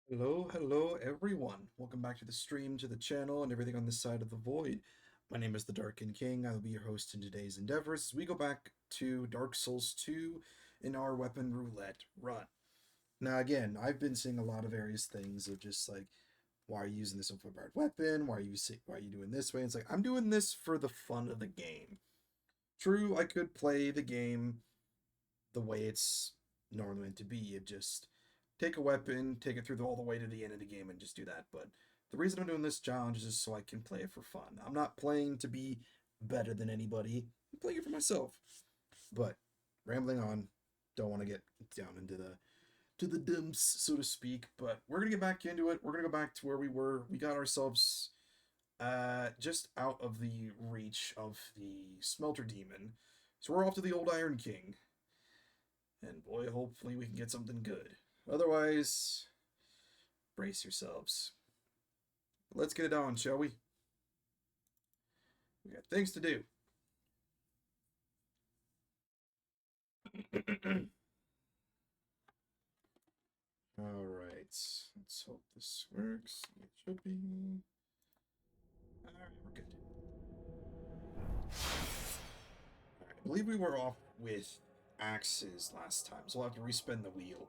Hello everyone. Welcome back to the stream, to the channel, and everything on this side of the void. My name is the Darkened King. I will be your host in today's endeavors as we go back to Dark Souls 2 in our weapon roulette run. Now again, I've been seeing a lot of various things of just like, why are you using this overpowered weapon? Why are you doing this way? And it's like, I'm doing this for the fun of the game. True, I could play the game the way it's normally meant to be. It just take a weapon, take it through all the way to the end of the game, and just do that. But the reason I'm doing this challenge is just so I can play it for fun. I'm not playing to be better than anybody. I'm playing it for myself. But rambling on, don't want to get down into the dumps, so to speak. But we're gonna get back into it. We're gonna go back to where we were. We got ourselves just out of the reach of the smelter demon. So we're off to the old Iron King. And boy, hopefully we can get something good. Otherwise, brace yourselves. Let's get it on, shall we? We got things to do. Alright, let's hope this works. It should be. Alright, we're good. Alright, I believe we were off with axes last time, so we'll have to respin the wheel.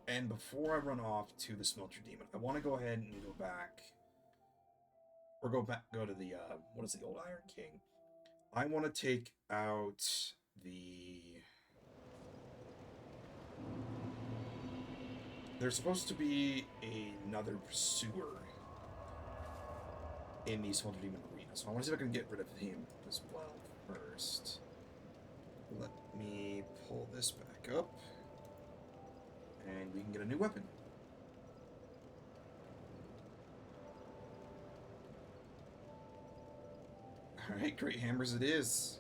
And before I run off to the smelter demon, I want to go ahead and go back. Or go to the, what is the old Iron King? I want to take out the... There's supposed to be another pursuer in the Smelter Demon Arena, so I want to see if I can get rid of him as well first. Let me pull this back up, and we can get a new weapon. Alright, great hammers it is.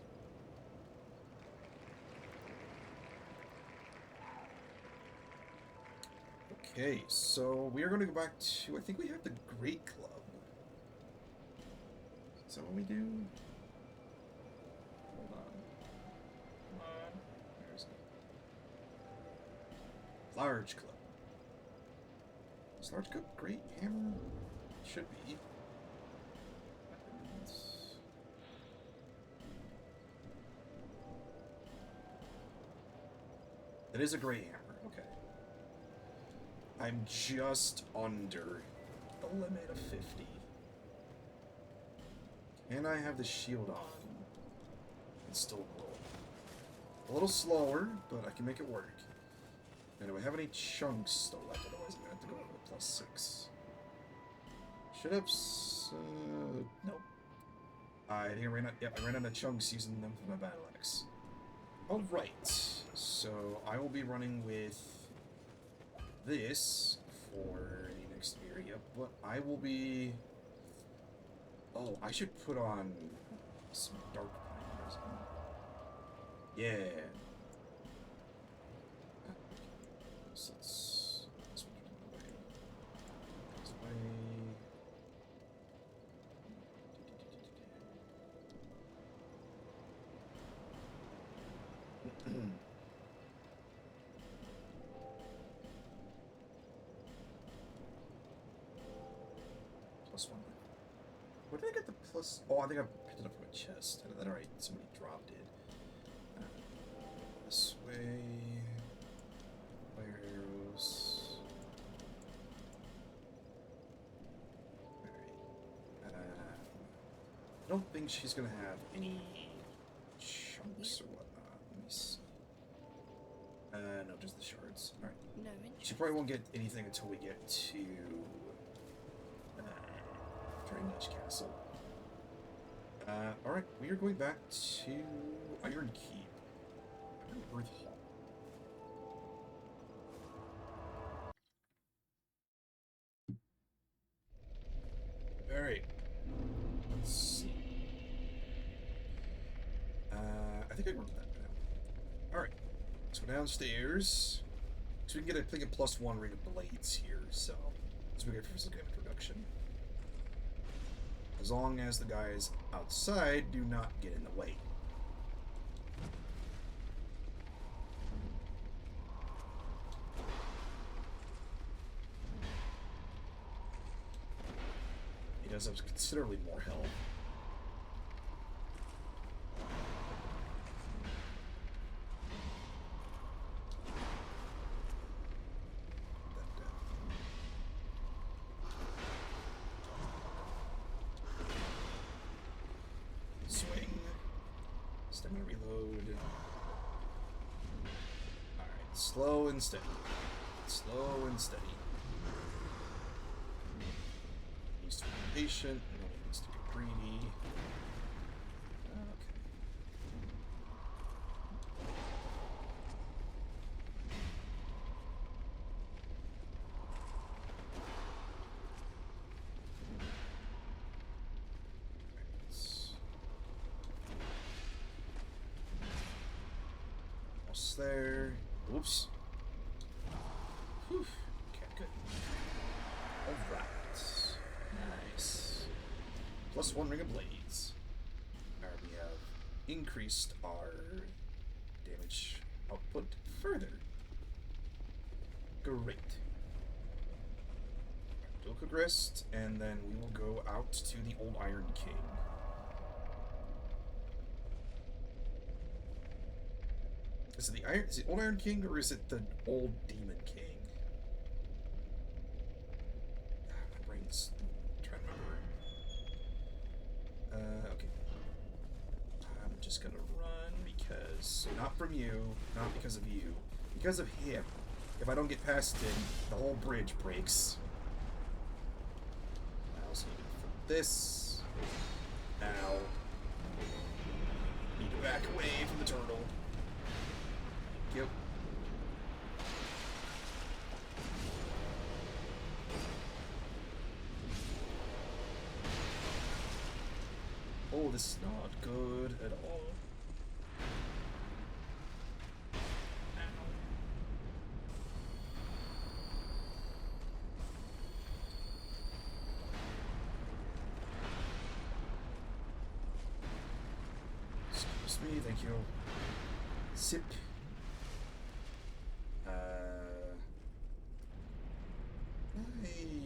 Okay, so we are going to go back to, I think we have the Great Club. Is that what we do? Hold on. Come on. There's a large club. Is large club great hammer? It should be. It is a great hammer. Okay. I'm just under the limit of 50. Can I have the shield on? It's still rolling. A little slower, but I can make it work. And do I have any chunks still left? Otherwise, I'm going to have to go for the +6. Should have... nope. I think I ran out... Yep, I ran out of chunks using them for my battle axe. Alright. So, I will be running with this for the next area, but I will be... Oh, I should put on some dark primers. Yeah. So let's put it away. This way. +1. Where did I get the plus? Oh, I think I picked it up from a chest. That alright, somebody dropped it. This way. Fire arrows. Alright. I don't think she's gonna have any chunks or whatnot. Let me see. No, just the shards. Alright. No interest. She probably won't get anything until we get to Drangleic Castle. Alright, we are going back to Iron Keep. Iron Earth Hall. Alright. Let's see. I think I remember that now. Alright. Let's go downstairs. So we can get, I think, a +1 ring of blades here, so let's make it for some kind of introduction. As long as the guys outside do not get in the way. does have considerably more health. Swing. Stamina reload. Alright, slow and steady. Slow and steady. Needs to be patient, and then he needs to get greedy. Okay. Almost there. Oops. Whew. Okay, good. Alright. Nice. +1 Ring of Blades. Alright, we have increased our damage output further. Great. Dual Quick Rest, and then we will go out to the Old Iron King. Is it the Old Iron King, or is it the Old Demon King? My brain's trying to remember. Okay. I'm just gonna run because... Not from you, not because of you. Because of him. If I don't get past him, the whole bridge breaks. I also need it for this. Now. Need to back away from the turtle. Yep. Oh, this is not good at all. Ow. Excuse me, thank you. Sip.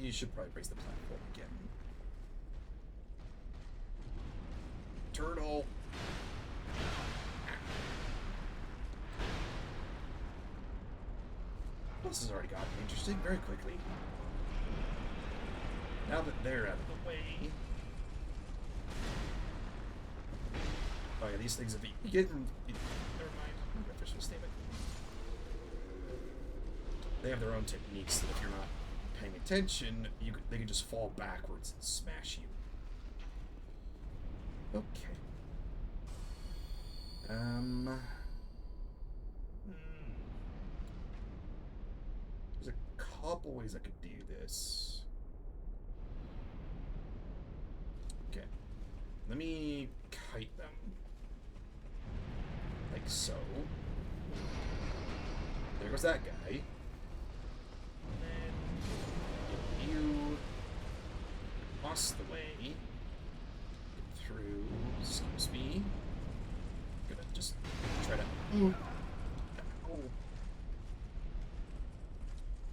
You should probably raise the platform again. Turtle! This has already gotten interesting very quickly. Now that they're out of the way... Oh yeah, these things, if you get them... Never mind, official statement. They have their own techniques that if you're not paying attention, they can just fall backwards and smash you. Okay. There's a couple ways I could do this. Okay. Let me kite them. Like so. There goes that guy. You across the way through, excuse me. I'm gonna just try to. Oh.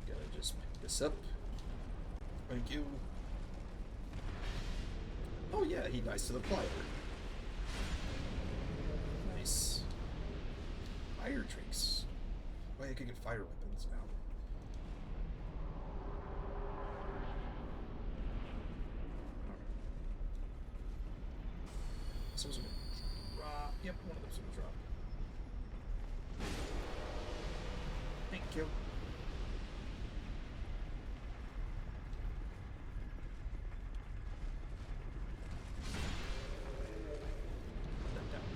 Gotta just pick this up. Thank you. Oh yeah, he dies to the plier. Nice. Fire drinks. Oh, I could get fire weapons now. This was gonna drop. Yep, one of them's gonna drop. Thank you. Put that down.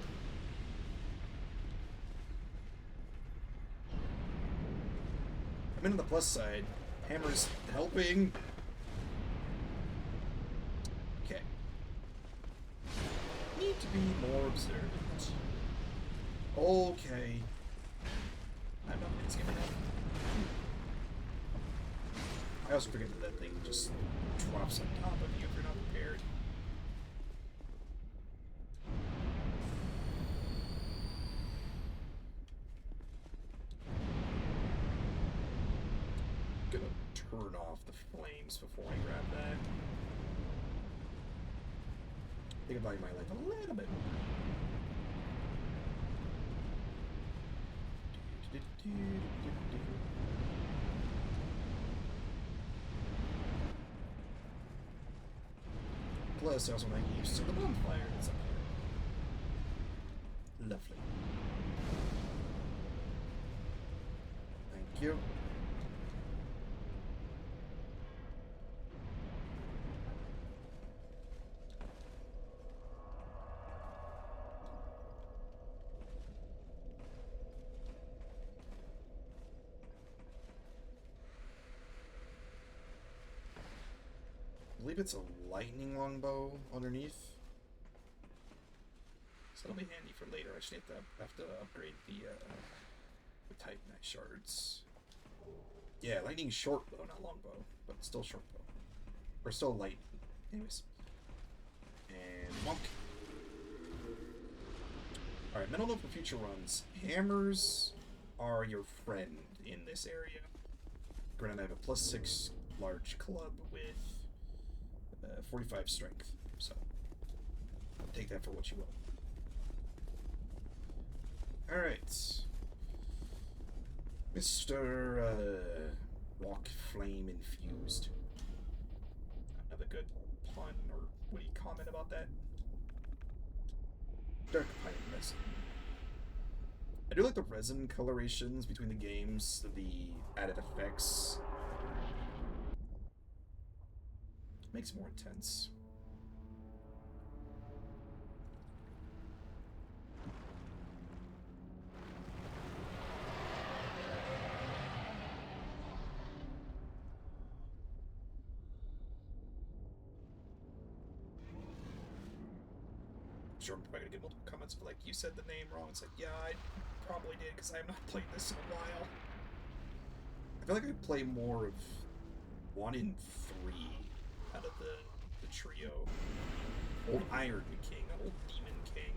I'm in on the plus side. Hammer's helping. Okay. Need to be more observant. Okay. I don't think it's gonna happen. I also forget that that thing just drops on top of you if you're not prepared. Gonna turn off the flames before I grab that. They could value my life a little bit more. Plus, I also want to get used to the bonfires up here. Lovely. Thank you. I believe it's a lightning longbow underneath. So that'll be handy for later. I actually have to upgrade the Titanite shards. Yeah, lightning short bow, not longbow, but still short bow. Or still light. Anyways. And monk. Alright, mental note for future runs. Hammers are your friend in this area. Granted, I have a +6 large club with 45 strength, so take that for what you will. Alright. Mr. Rock Flame Infused. Another good pun, or what do you comment about that? Dark Pine Resin. I do like the resin colorations between the games, the added effects. Makes it more intense. Sure, I'm probably gonna get multiple comments of like, you said the name wrong. It's like, yeah, I probably did because I have not played this in a while. I feel like I play more of 1 in 3 out of the trio. Old Iron King, not Old Demon King.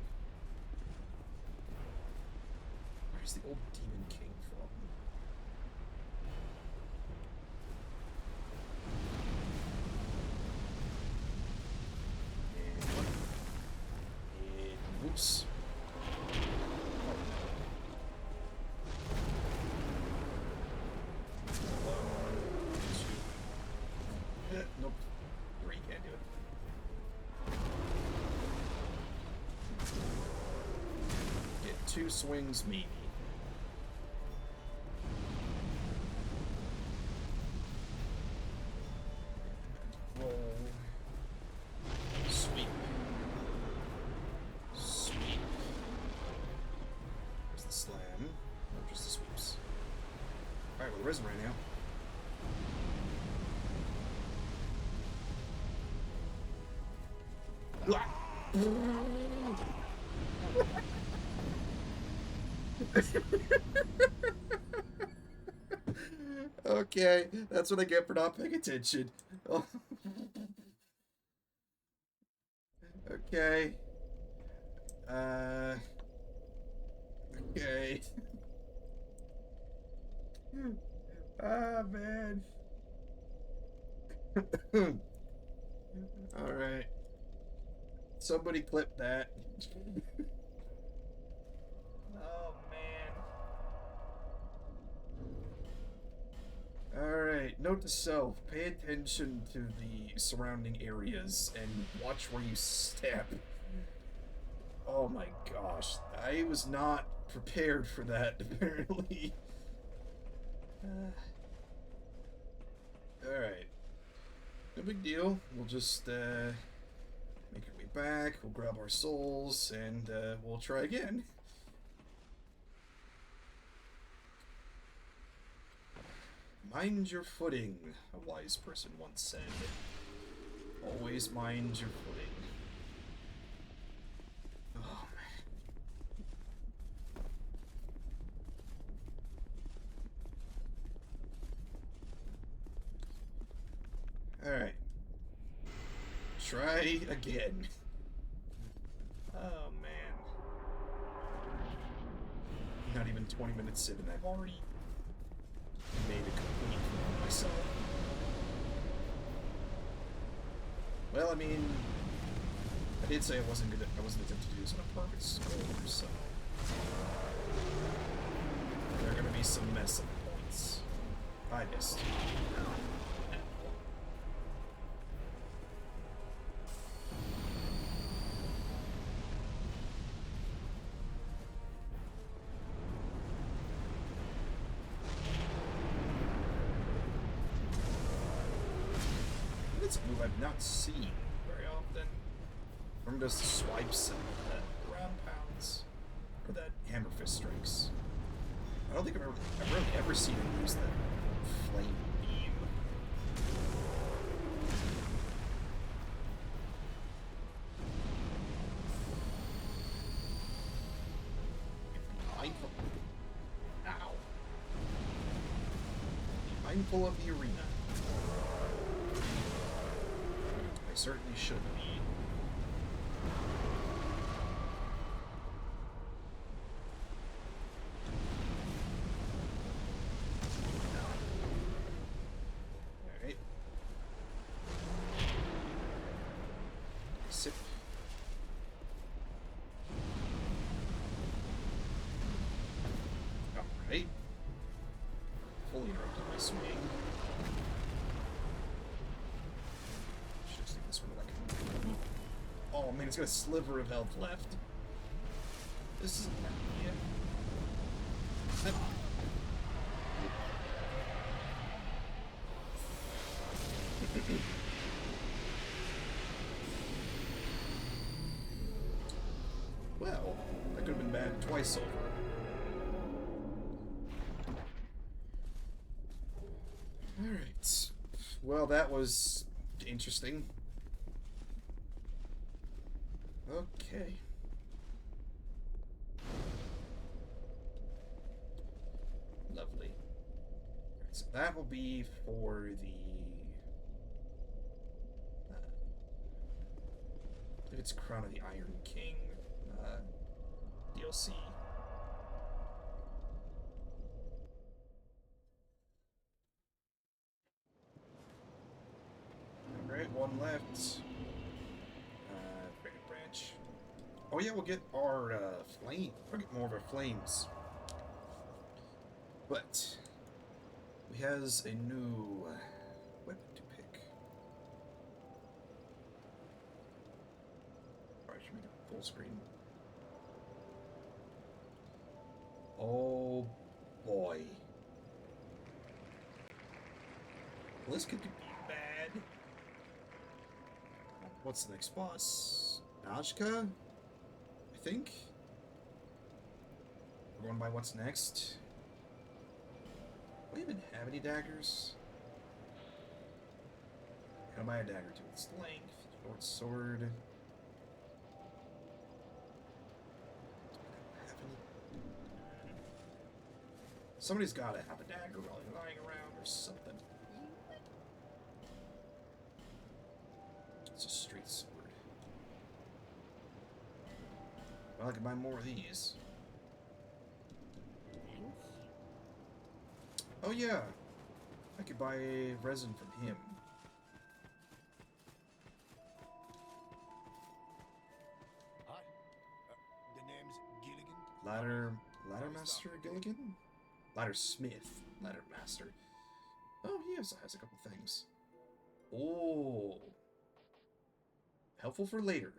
Where's the Old Demon King from? And whoops. Nope. 3 can't do it. Get 2 swings, maybe. Roll. Sweep. Sweep. There's the slam. Or just the sweeps. Alright, well, the risen right now. Okay, that's what I get for not paying attention. Oh. Okay. Okay. Ah, man. Alright. Somebody clip that. Oh, man. Alright, note to self, pay attention to the surrounding areas and watch where you step. Oh my gosh, I was not prepared for that, apparently. Alright. No big deal, we'll just make our way back, we'll grab our souls, and we'll try again. Mind your footing, a wise person once said. Always mind your footing. Oh, man. Alright. Try again. Oh, man. Not even 20 minutes in and I've already made a complete fool of myself. Well, I mean, I I did say I wasn't attempting to do this on a perfect score, so there are gonna be some mess up points. I missed. It's a move I've not seen very often. Remember just swipes and ground pounds, or that hammer fist strikes. I don't think I've really ever seen him use that flame beam. Be mindful. Ow. Be mindful of the arena. I certainly should be. Alright. Sip. Alright. Fully interrupted my swing. Oh man, it's got a sliver of health left. This isn't that yet. Well, that could have been bad twice over. Alright. Well, that was interesting. Okay. Lovely. Alright, so that will be for the... I believe it's Crown of the Iron King DLC. Alright, one left. Branch. Oh yeah, we'll get our flame. We'll get more of our flames. But we has a new weapon to pick. Alright, should make it full screen. Oh boy. Well, this could be bad. What's the next boss? Najka? I think? We're going by what's next. Do I even have any daggers? Can I buy a dagger to its length? Short sword. Do I have any? Somebody's gotta have a dagger while they're lying around or something. It's a straight sword. Well, I can buy more of these. Oh yeah, I could buy resin from him. Hi, the name's Gilligan. Ladder Master Gilligan? Ladder Smith. Ladder Master. Oh, he also has a couple things. Oh. Helpful for later.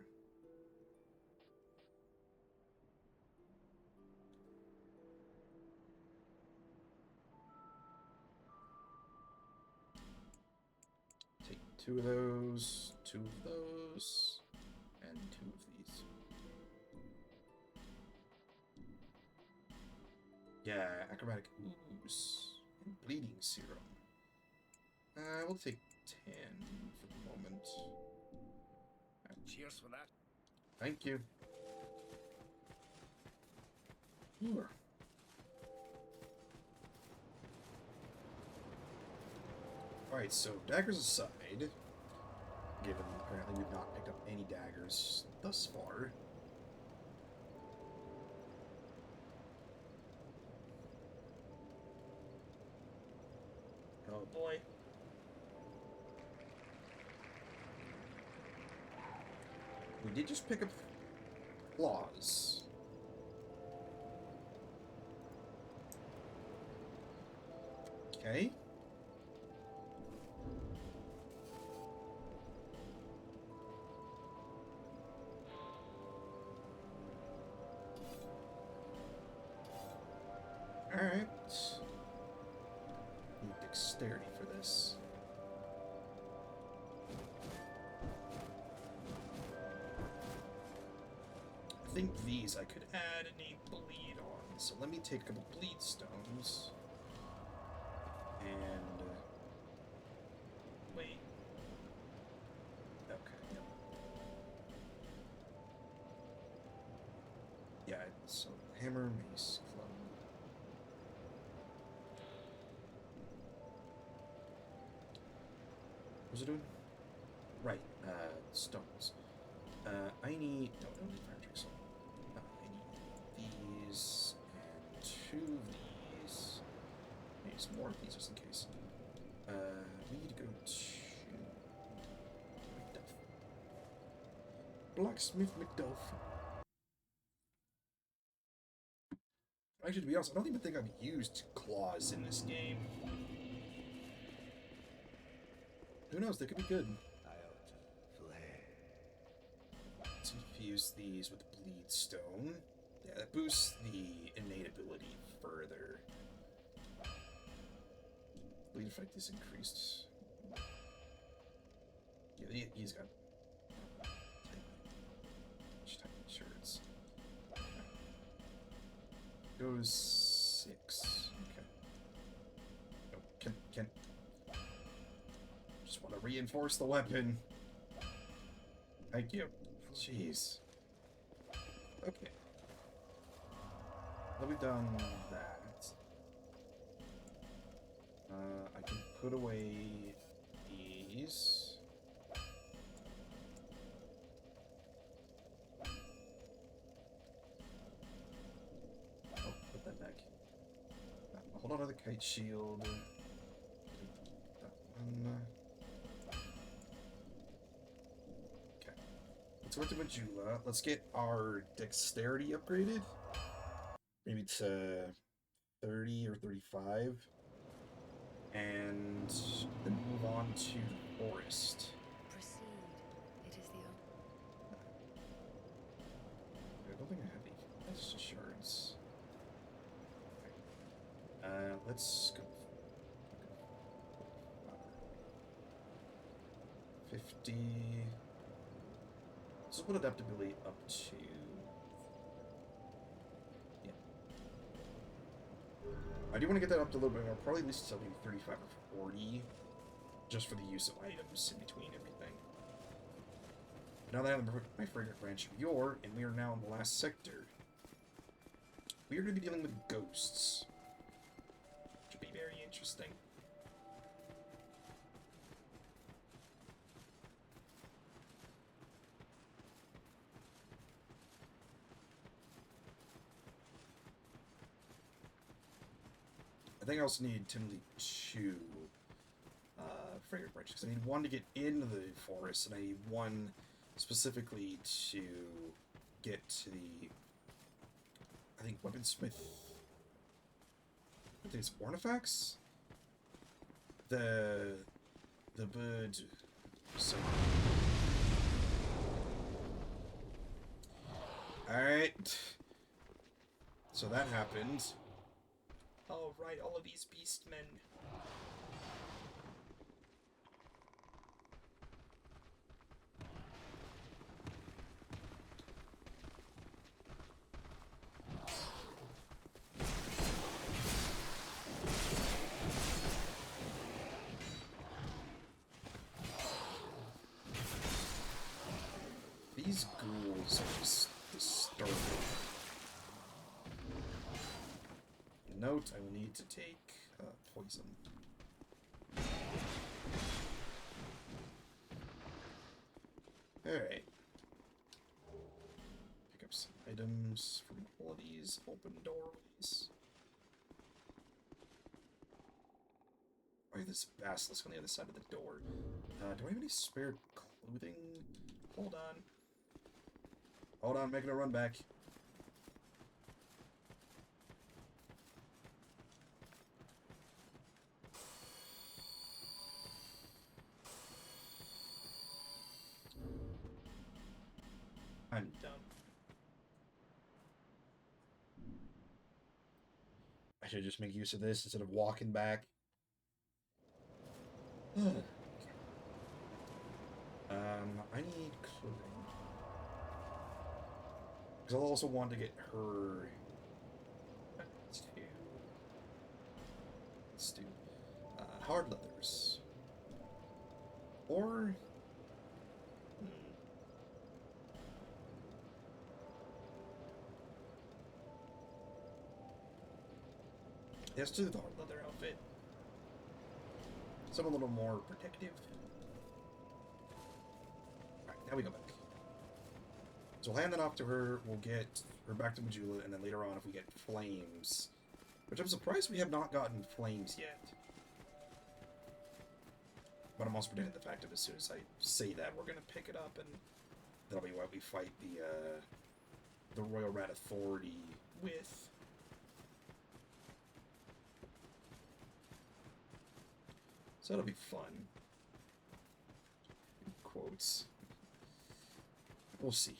Take 2 of those, 2 of those, and 2 of these. Yeah, acrobatic ooze and bleeding serum. We'll take 10 for the moment. Cheers for that. Thank you. Ooh. Alright, so daggers aside, given apparently we've not picked up any daggers thus far. Oh boy. We we did just pick up claws. Okay. Alright. Need dexterity for this. I think these I could add innate bleed on. So let me take a couple bleed stones. And wait. Okay, yep. Yeah, so hammer, mace, club. What was it doing? Right, stones. I need... No, I don't need fire tricks. I need these, and 2 of these. Maybe some more of these just in case. We need to go to... Macduff. Blacksmith Macduff. Actually, to be honest, I don't even think I've used claws in this game. Who knows? They could be good. Let's infuse these with bleed stone. Yeah, that boosts the innate ability further. Bleed effect is increased. Yeah, he's got tiny shirts. Goes 6. Okay. Oh, can just want to reinforce the weapon. Thank you. Jeez. Okay. Well, we've done that. I can put away these. Oh, put that back. Hold on to the kite shield. That one. Okay. Let's go to Majula. Let's get our dexterity upgraded. Maybe to 30 or 35. And then move on to the forest. Proceed. It is the I don't think I have any. That's assurance. Okay. Let's go. 50. Let's put adaptability up to. Yeah. I do want to get that up to a little bit more, probably at least to maybe 35 or 40, just for the use of items in between everything. But now that I have my fragrant branch of yore, and we are now in the last sector, we are going to be dealing with ghosts, which will be very interesting. I think I also need Timothy 2 fragrant branches, because I need 1 to get into the forest, and I need 1 specifically to get to the, I think, weaponsmith. I think it's artifacts. The bird. So. All right. So that happened. Oh, right, all of these beastmen. These ghouls are just disturbing. Note, I will need to take poison. Alright. Pick up some items from all of these open doorways. Why is this basilisk on the other side of the door? Do I have any spare clothing? Hold on. Hold on, making a run back. I'm dumb. I should just make use of this instead of walking back. I need clothing. Because I'll also want to get her. Let's do hard leathers. Or. Let's do the hard leather outfit. Some a little more protective. Alright, now we go back. So we'll hand that off to her, we'll get her back to Majula, and then later on if we get flames. Which I'm surprised we have not gotten flames yet. But I'm also predicting the fact that as soon as I say that, we're gonna pick it up, and that'll be what we fight the Royal Rat Authority with. So that'll be fun. Quotes. We'll see.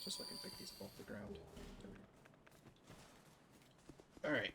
Just so I can pick these up off the ground. There we go. Alright.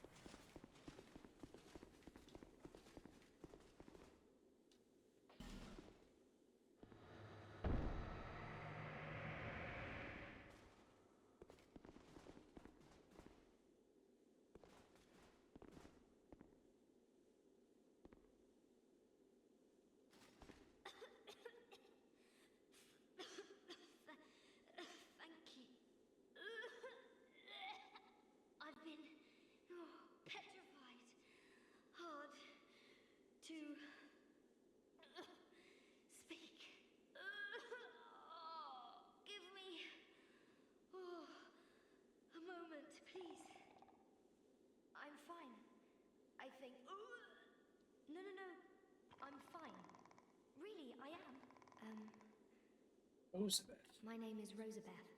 Rosabeth. My name is Rosabeth.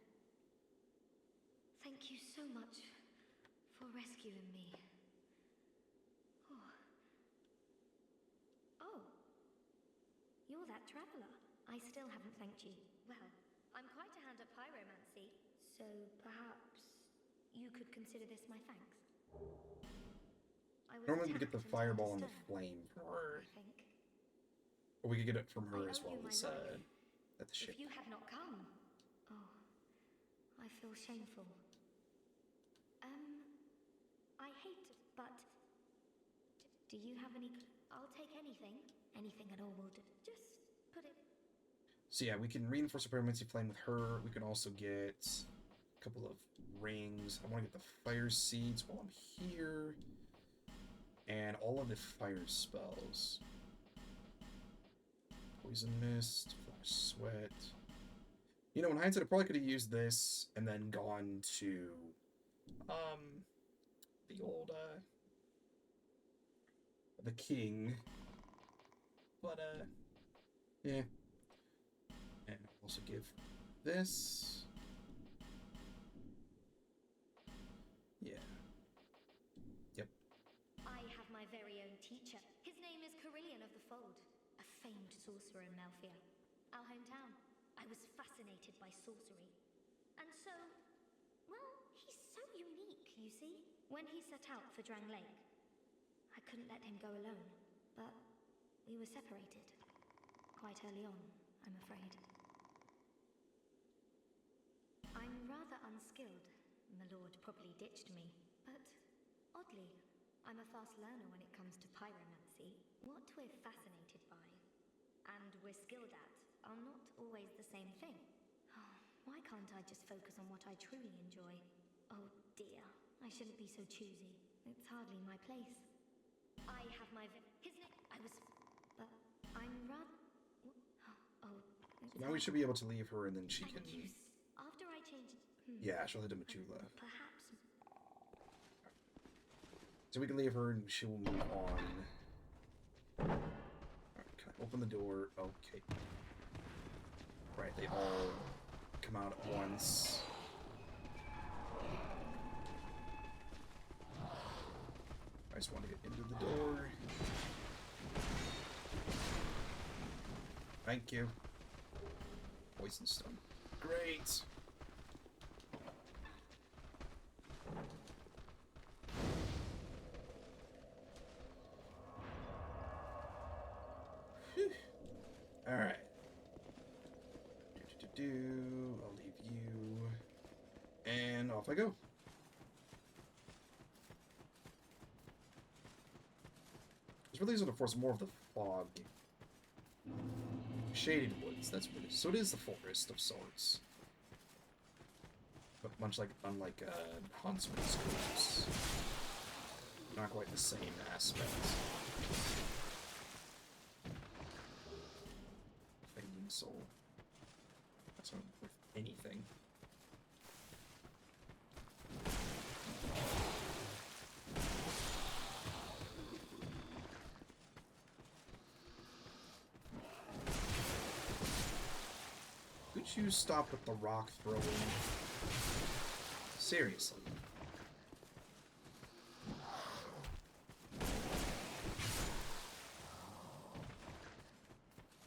Thank you so much for rescuing me. Oh. You're that traveler. I still haven't thanked you. Well, I'm quite a hand at pyromancy, so perhaps you could consider this my thanks. Normally we get the fireball and the flame from her. I think. Or we could get it from her as well as at the ship. If you had not come. Oh, I feel shameful. I hate to, but do you have any? I'll take anything. Anything at all will do. Just put it. So yeah, we can reinforce the pyromancy flame with her. We can also get a couple of rings. I want to get the fire seeds while I'm here. And all of the fire spells. Poison mist, flash sweat. You know, in hindsight, I probably could have used this and then gone to the old the king. But yeah. And I'll also give this. Yeah. Yep. I have my very own teacher. His name is Carillion of the Fold, a famed sorcerer in Melfia, our hometown. I was fascinated by sorcery. And so, well, he's so unique, you see? When he set out for Drangleic, I couldn't let him go alone, but we were separated. Quite early on, I'm afraid. I'm rather unskilled. My lord probably ditched me, but oddly, I'm a fast learner when it comes to pyromancy. What we're fascinated by, and we're skilled at, are not always the same thing. Why can't I just focus on what I truly enjoy? Oh dear, I shouldn't be so choosy. It's hardly my place. I have my his name. I was, but I'm rather. Oh. So now we should be able to leave her, and then she can. After I change. Yeah, she'll head to Majula. Perhaps. So we can leave her, and she will move on. Alright, can I Open the door. Okay. Right, they all come out at once. I just want to get into the door. Thank you. Poison stone. Great! Alright. I'll leave you. And off I go. This really is going to force more of the fog. Shaded woods, that's what it is. So it is the forest of sorts. But much like, unlike Huntsman's Coves. Not quite the same aspect. Fading soul. That's not with anything. Could you stop with the rock throwing? Seriously.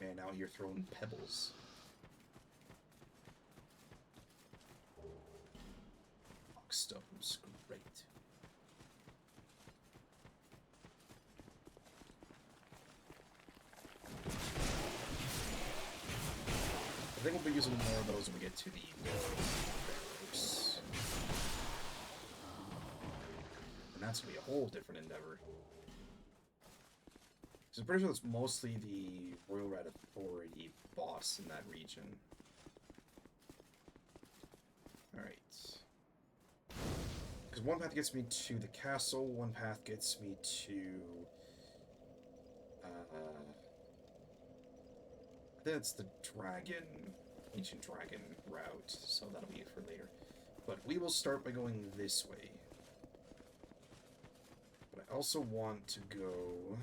And now you're throwing pebbles. Rockstone's great. I think we'll be using more of those when we get to the Pharos. And that's going to be a whole different endeavor. So I'm pretty sure that's mostly the Royal Red Authority boss in that region. Alright. Because one path gets me to the castle, one path gets me to... I think that's the dragon, ancient dragon route, so that'll be it for later. But we will start by going this way. But I also want to go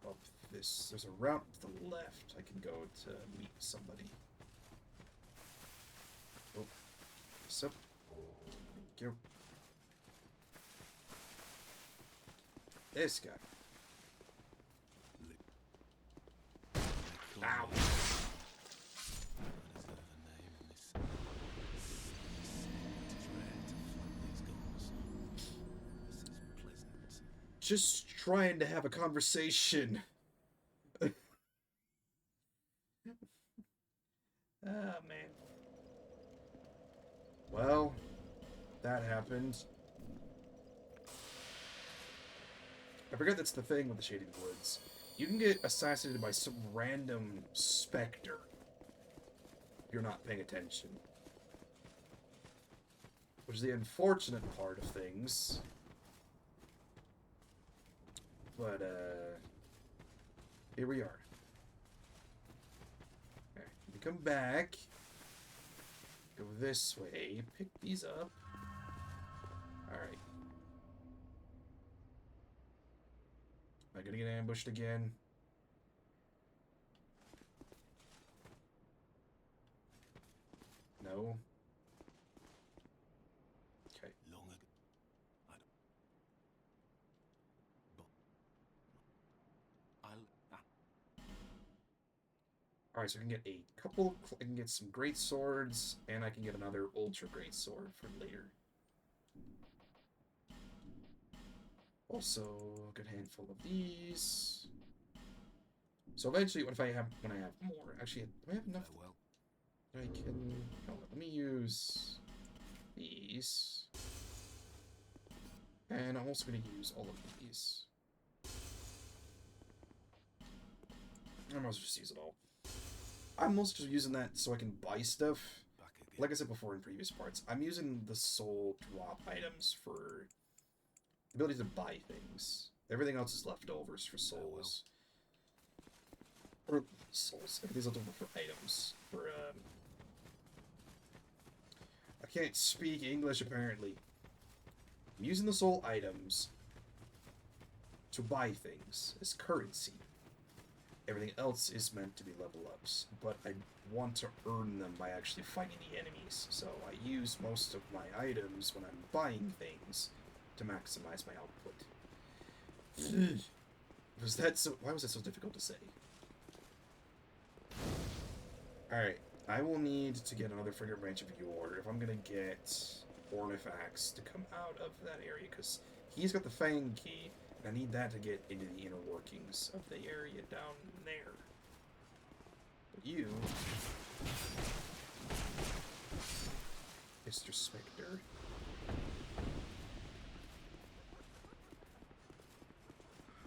up this. There's a route to the left. I can go to meet somebody. Oh, what's up? Thank you. This guy. Ow. Just trying to have a conversation. Ah, man. Well, that happened. I forget that's the thing with the Shaded Woods. You can get assassinated by some random specter if you're not paying attention. Which is the unfortunate part of things. But, here we are. Okay, we come back. Go this way. Pick these up. Alright. Am I gonna get ambushed again? No. Okay. Long ago. Alright, so I can get a couple, I can get some great swords, and I can get another ultra great sword for later. Also, a good handful of these. So eventually, when I have more, actually, do I have enough? Farewell. I can. Hold on, let me use these, and I'm also going to use all of these. I might as well just use it all. I'm mostly just using that so I can buy stuff. Back again. Like I said before in previous parts, I'm using the soul drop items for the ability to buy things. Everything else is leftovers for souls. Or souls. Everything's left over for items. For, I can't speak English apparently. I'm using the soul items to buy things as currency Everything else is meant to be level ups, but I want to earn them by actually fighting the enemies, so I use most of my items when I'm buying things to maximize my output. Why was that so difficult to say? Alright, I will need to get another Frigate branch of Yore if I'm gonna get Ornifex to come out of that area, because he's got the Fang key, and I need that to get into the inner workings of the area down there. But you, Mr. Spectre,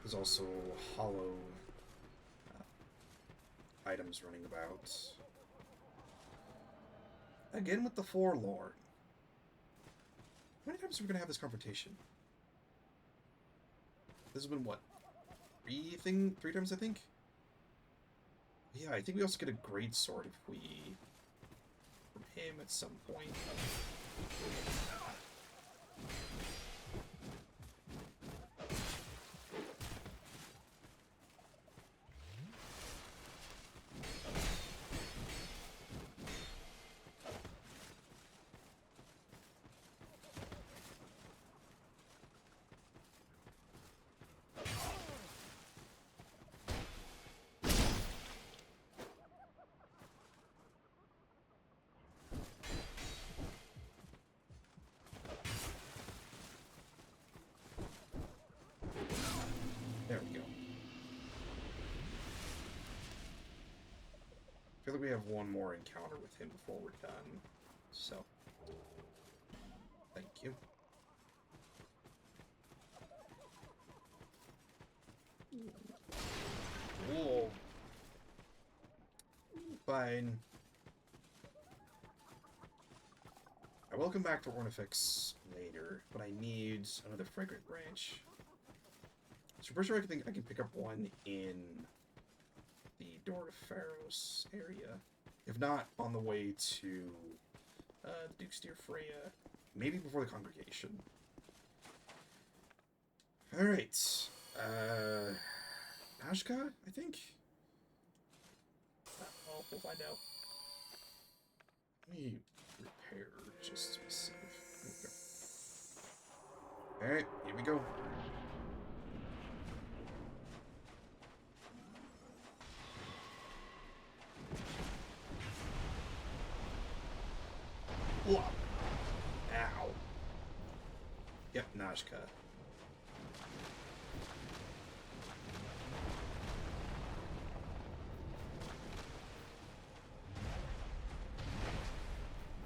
there's also hollow items running about. Again with the Forlorn. How many times are we going to have this confrontation? This has been what? Three times, I think? Yeah, I think we also get a Greatsword if we... from him at some point. There we go. I feel like we have one more encounter with him before we're done. So, thank you. Whoa. Fine. I will come back for Ornifex later, but I need another Fragrant Branch. So for sure I think I can pick up one in the Door to Pharos area. If not, on the way to Duke's Dear Freyja. Maybe before the Congregation. Alright. Nazca, I think? Oh, we'll find out. Let me repair just to be safe. Alright, here we go. Ow. Yep, Nazca.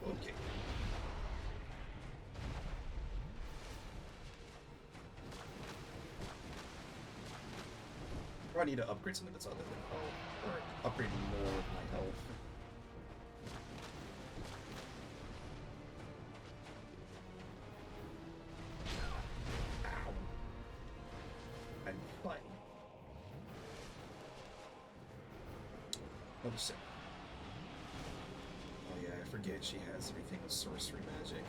Okay. Probably need to upgrade something that's other than health, or upgrade more of my health. Another set. Oh yeah, I forget she has everything with sorcery magic.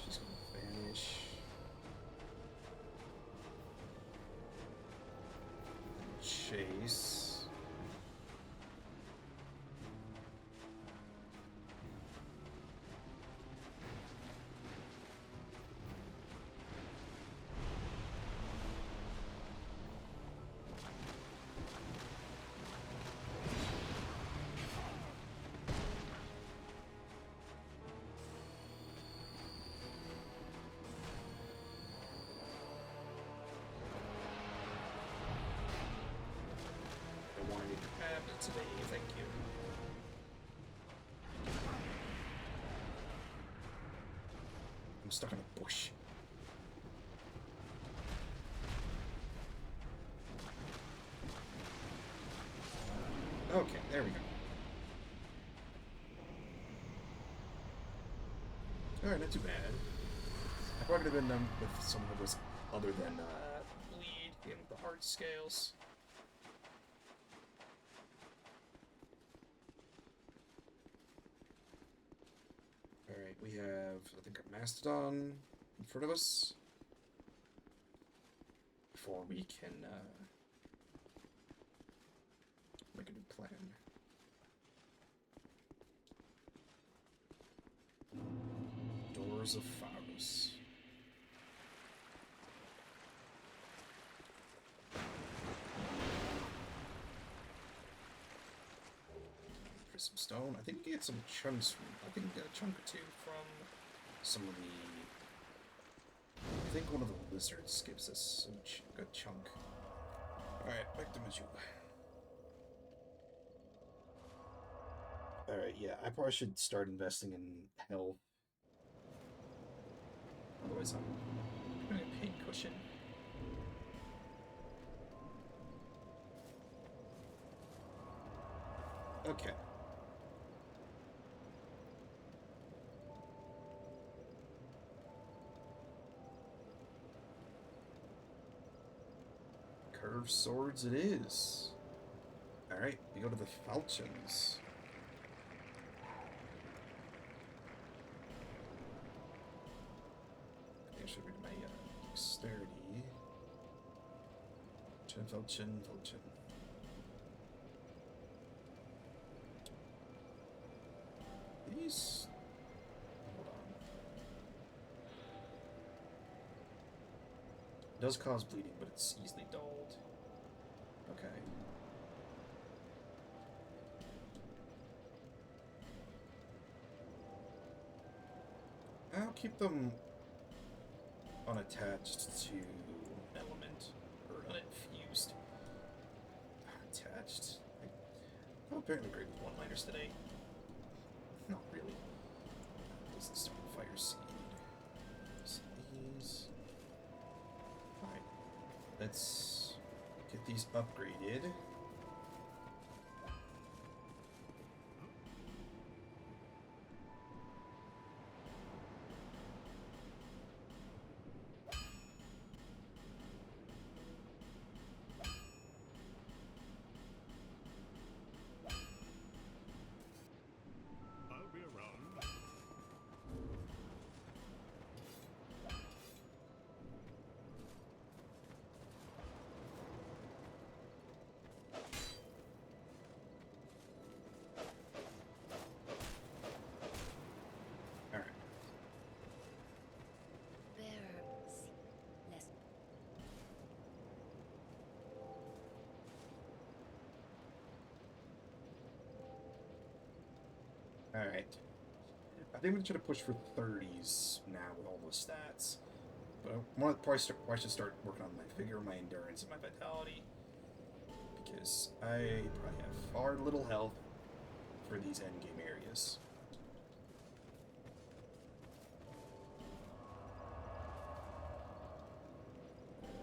She's gonna vanish. Chase. Today, thank you. I'm stuck in a bush. Okay, there we go. Alright, not too bad. I probably could have been done with someone who was other than Bleed in the hard scales. we have, I think, a Mastodon in front of us. Before we can make a new plan. Doors of Pharos. Prism Stone. I think we get some chunks from. I think we got a chunk or two from some of the. I think one of the lizards gives us a good chunk. Alright, back to Majula. Alright, yeah, I probably should start investing in health. Otherwise, I'm doing a pain cushion. Okay. Curved swords it is. Alright, we go to the falchions. I should read my dexterity. Falchion. These. Hold on. It does cause bleeding, but it's easily dulled. Okay. I'll keep them unattached to element, or uninfused. Attached. I'm apparently great with one-liners today. Not really. This is fire seed. These. Alright. Let's get these upgraded. Alright. I think we should have pushed for 30s now with all the stats. But I probably should start working on my vigor, my endurance, and my vitality. Because I probably have far little health for these endgame areas.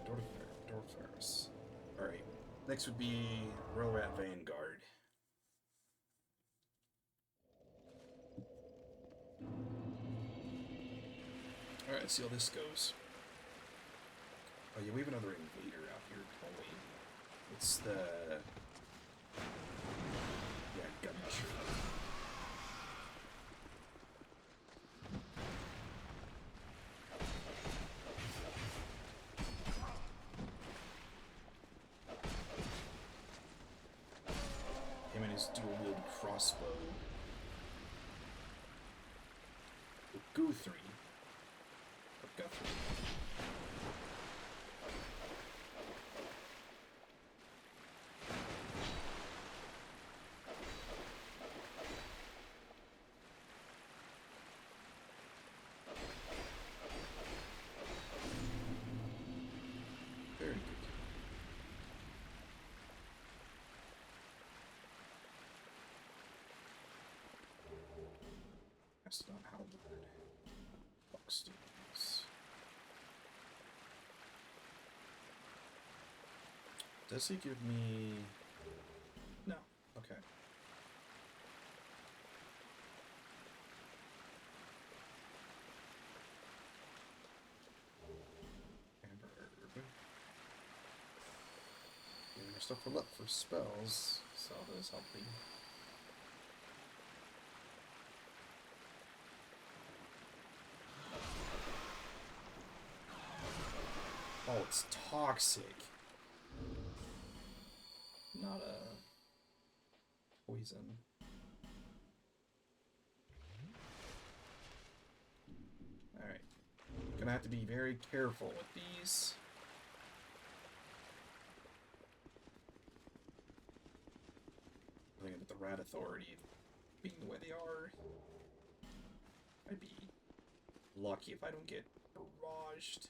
Door Pharos. Alright. Next would be Royal Rat Vanguard. Alright, let's see how this goes. Oh yeah, we have another invader out here, don't we? It's the... Yeah, Gunmusher. Him and his dual-wield crossbow. Guthrie. Guthrie. Very good. That's not how good. Buxton. Does he give me... No. Okay. Amber Herb. Getting more stuff for spells, so that is helping. it's toxic. Not a poison. Alright. Gonna have to be very careful with these. With the Rat Authority being the way they are, I'd be lucky if I don't get barraged.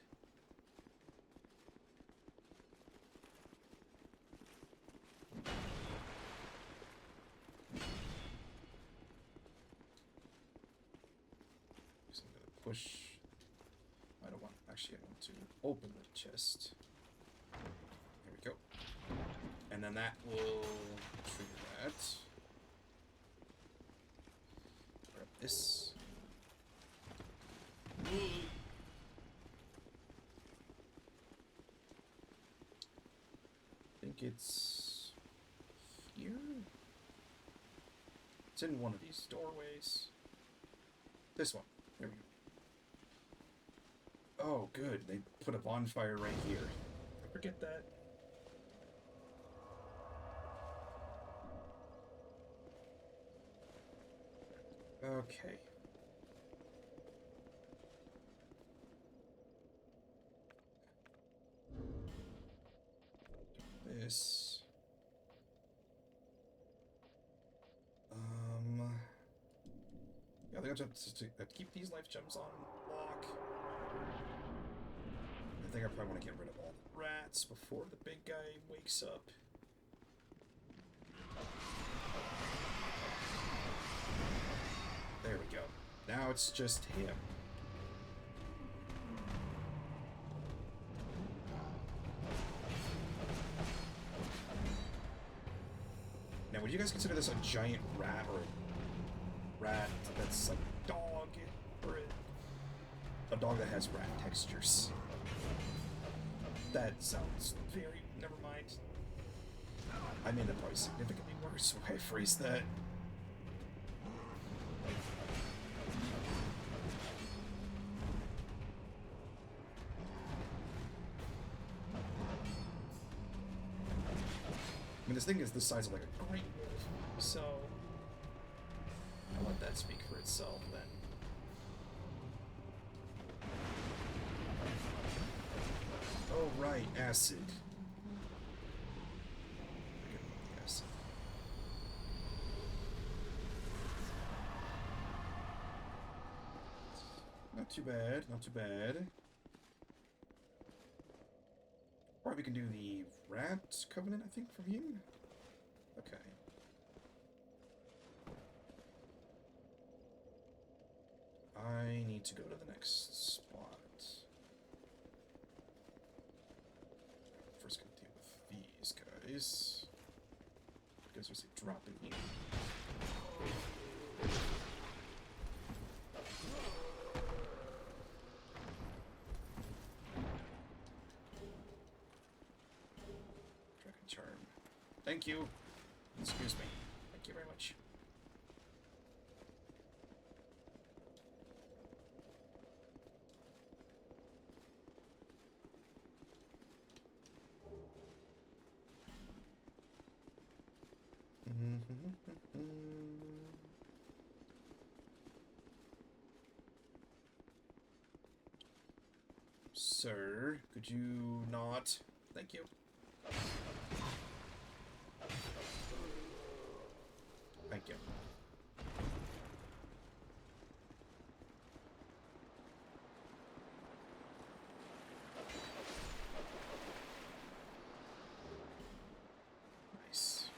So I'm gonna push. I don't want. Actually, I want to open the chest. There we go. And then that will trigger that. Grab this. I think it's here? It's in one of these doorways. This one. There we go. Oh, good. They put a bonfire right here. I forget that. Okay. This. Yeah, I think I have to keep these life gems on lock. I think I probably want to get rid of all the rats before the big guy wakes up. There we go. Now it's just him. Now, would you guys consider this a giant rat or a rat that's like a dog? Or a dog that has rat textures? That sounds very... never mind. I made that probably significantly worse when I phrased that. I mean, this thing is the size of like a great wolf, so I'll let that speak for itself then. Oh, right, acid. Forget about the acid. Not too bad, not too bad. Or we can do the Rat Covenant, I think, from here? Okay. I need to go to the next spot. First gonna deal with these guys. Because there's a drop in here. Charm. Thank you. Excuse me. Thank you very much. Sir, could you not? Thank you. Thank you. Nice.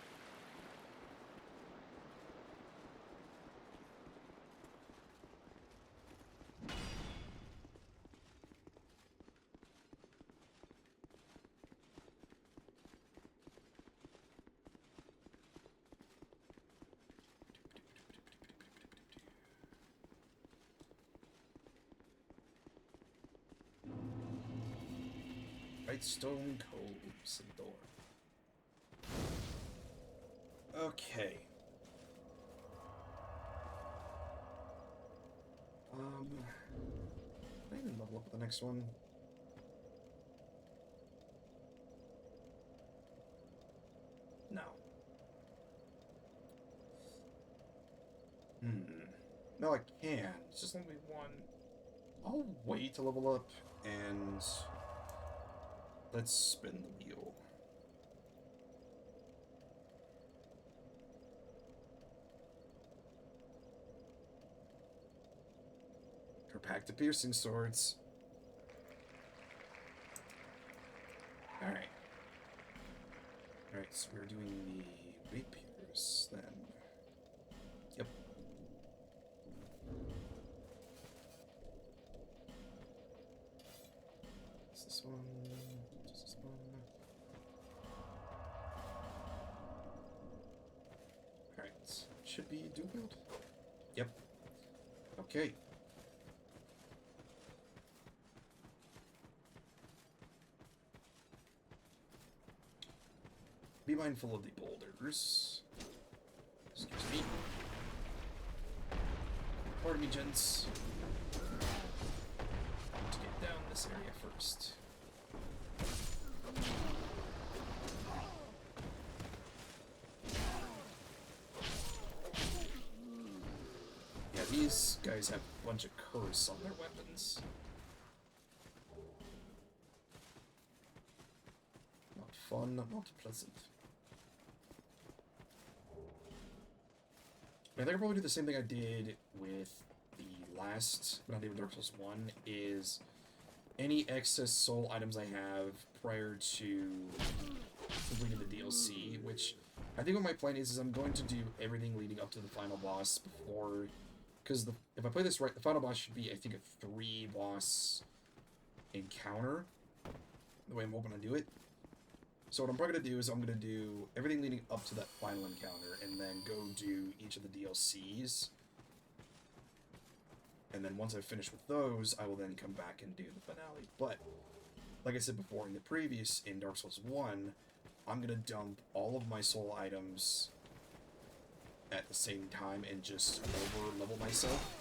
Brightstone, Cove, Tseldora. Okay. Can I even level up with the next one? Hmm. No, I can. It's just only one. I'll wait to level up, and let's spin the wheel. Her pact of piercing swords. Alright. Alright, so we're doing the rapiers then. Yep. Is this one? Is this one? Alright. Should be dual wield. Yep. Okay. Be mindful of the boulders. Excuse me. Pardon me, gents. To get down this area first. Yeah, these guys have a bunch of curse on their weapons. Not fun, not pleasant. I think I'll probably do the same thing I did with the last, when I did with Dark Souls 1, is any excess soul items I have prior to completing the DLC, which I think what my plan is I'm going to do everything leading up to the final boss before, because if I play this right, the final boss should be, I think, a 3-boss encounter, the way I'm hoping to do it. So what I'm probably going to do is I'm going to do everything leading up to that final encounter, and then go do each of the DLCs. And then once I've finished with those, I will then come back and do the finale. But, like I said before in Dark Souls 1, I'm going to dump all of my soul items at the same time and just over-level myself.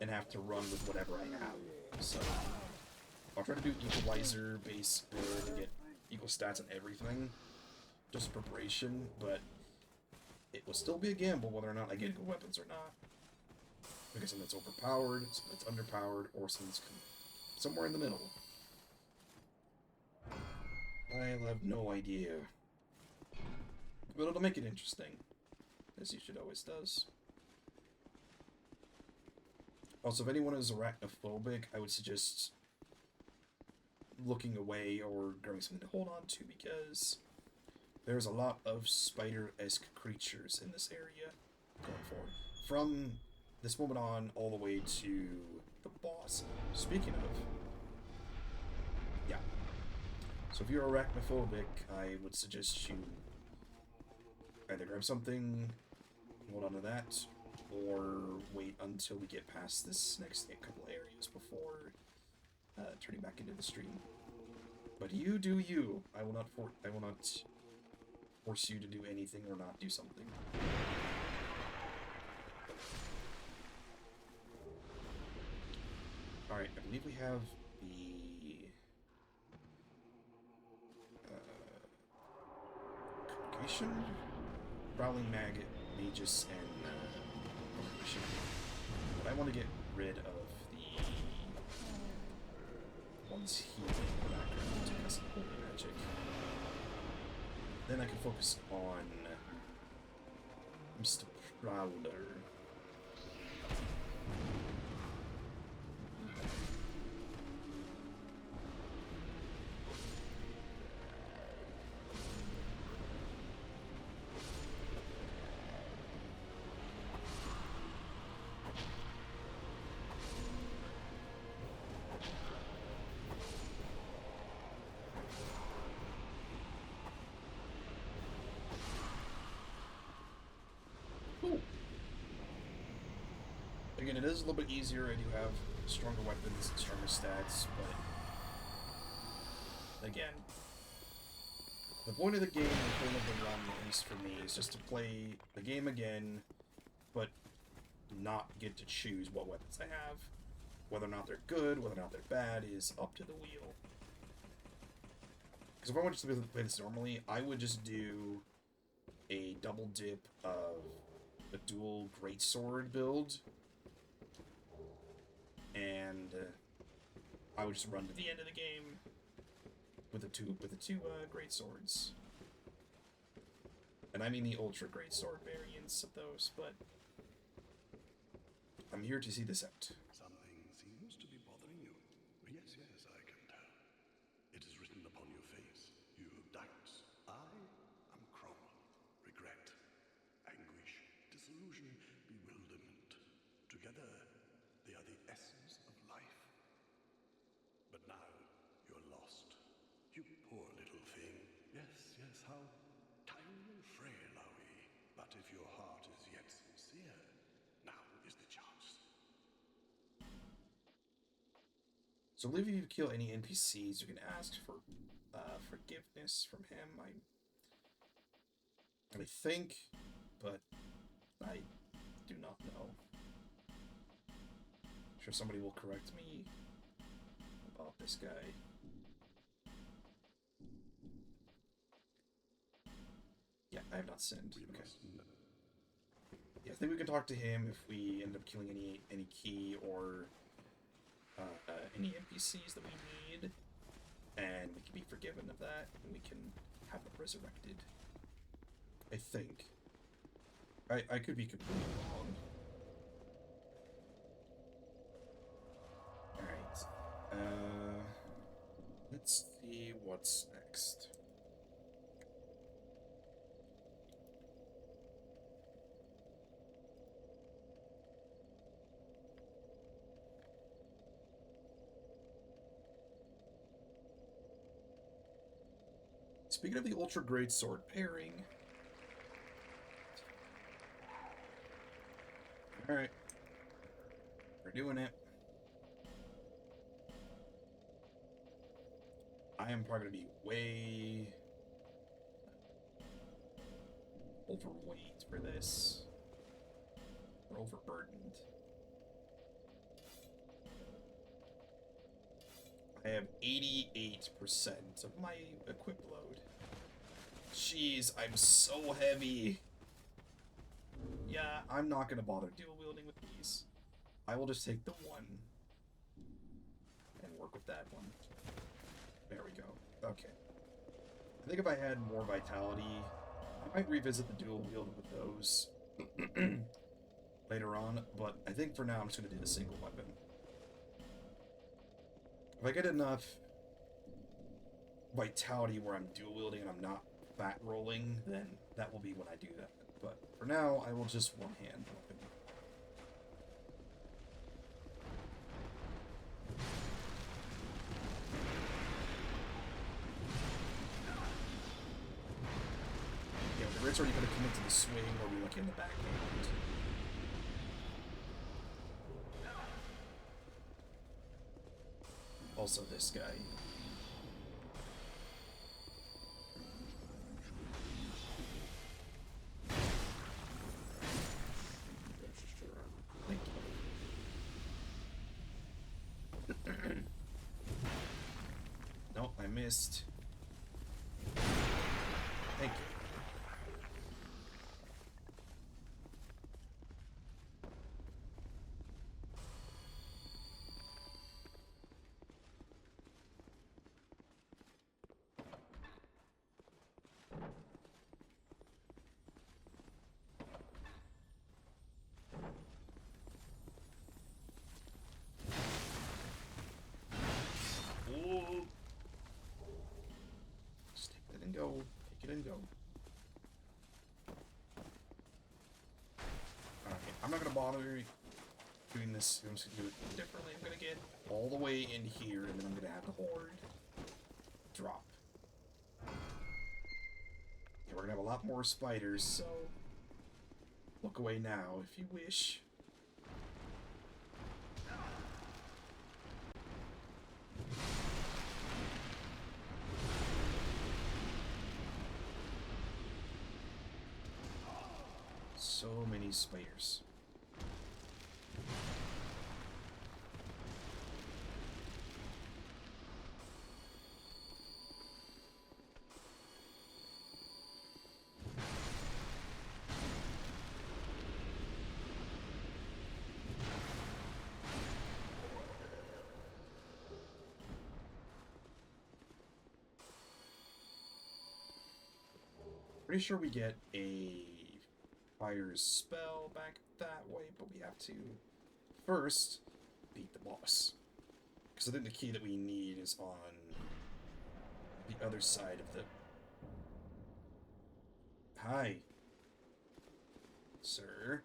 And have to run with whatever I have. So I'll try to do equalizer, base build, and get equal stats on everything. Just preparation, but it will still be a gamble whether or not I get good weapons or not. Because something that's overpowered, something that's underpowered, or something that's somewhere in the middle. I'll have no idea. But it'll make it interesting. As you should always does. Also, if anyone is arachnophobic, I would suggest looking away or grabbing something to hold on to, because there's a lot of spider-esque creatures in this area going forward. From this moment on, all the way to the boss. Speaking of, yeah. So if you're arachnophobic, I would suggest you either grab something, hold on to that, or wait until we get past this next couple areas before turning back into the stream. But you do you. I will not force you to do anything or not do something. Alright, I believe we have the congregation, prowling maggot, magus, and congregation. But I want to get rid of the ones healing in the background to cast holy magic. Then I can focus on Mr. Prowler. Again, it is a little bit easier. I do have stronger weapons and stronger stats, but again, the point of the game, the point of the run, at least for me, is just to play the game again, but not get to choose what weapons I have. Whether or not they're good, whether or not they're bad, is up to the wheel. Because if I wanted to play this normally, I would just do a double dip of a dual greatsword build, and I would just run to the end of the game with the two greatswords. And I mean the ultra greatsword variants of those, but I'm here to see this out. Something seems to be bothering you. Yes, yes, I can tell. It is written upon your face. You have doubts. I am Cromal. Regret, anguish, disillusion, bewilderment. Together, they are the essence of life. But now, you're lost. You poor little thing. Yes, yes, how tiny and frail are we. But if your heart is yet sincere, now is the chance. So I believe if you kill any NPCs, you can ask for forgiveness from him. I think, but I do not know. I'm sure somebody will correct me about this guy. Yeah, I have not sinned. Okay. Yeah, I think we can talk to him if we end up killing any key or any NPCs that we need, and we can be forgiven of that, and we can have them resurrected. I think. I could be completely wrong. Alright. Let's see what's next. Speaking of the Ultra Greatsword pairing. Alright. We're doing it. I am probably going to be way overweight for this. Or overburdened. I have 88% of my equip load. Jeez, I'm so heavy. Yeah, I'm not gonna bother dual wielding with these. I will just take the one and work with that one. There we go. Okay. I think if I had more vitality, I might revisit the dual wield with those later on, but I think for now I'm just gonna do the single weapon. If I get enough vitality where I'm dual wielding and I'm not fat rolling, then that will be when I do that. But for now, I will just one hand weapon. Yeah, with the Greatsword, you gotta commit to the swing or be lucky in the backhand. Also, this guy. Thank you. Nope, I missed. Thank you. Just take it and go. Take it and go. Alright, I'm not gonna bother doing this. I'm just gonna do it differently. I'm gonna get all the way in here, and then I'm gonna have the horde drop. Yeah, we're gonna have a lot more spiders, so look away now if you wish. So many spiders. Pretty sure we get a fire spell back that way, but we have to first beat the boss. Because I think the key that we need is on the other side of the... Hi, sir.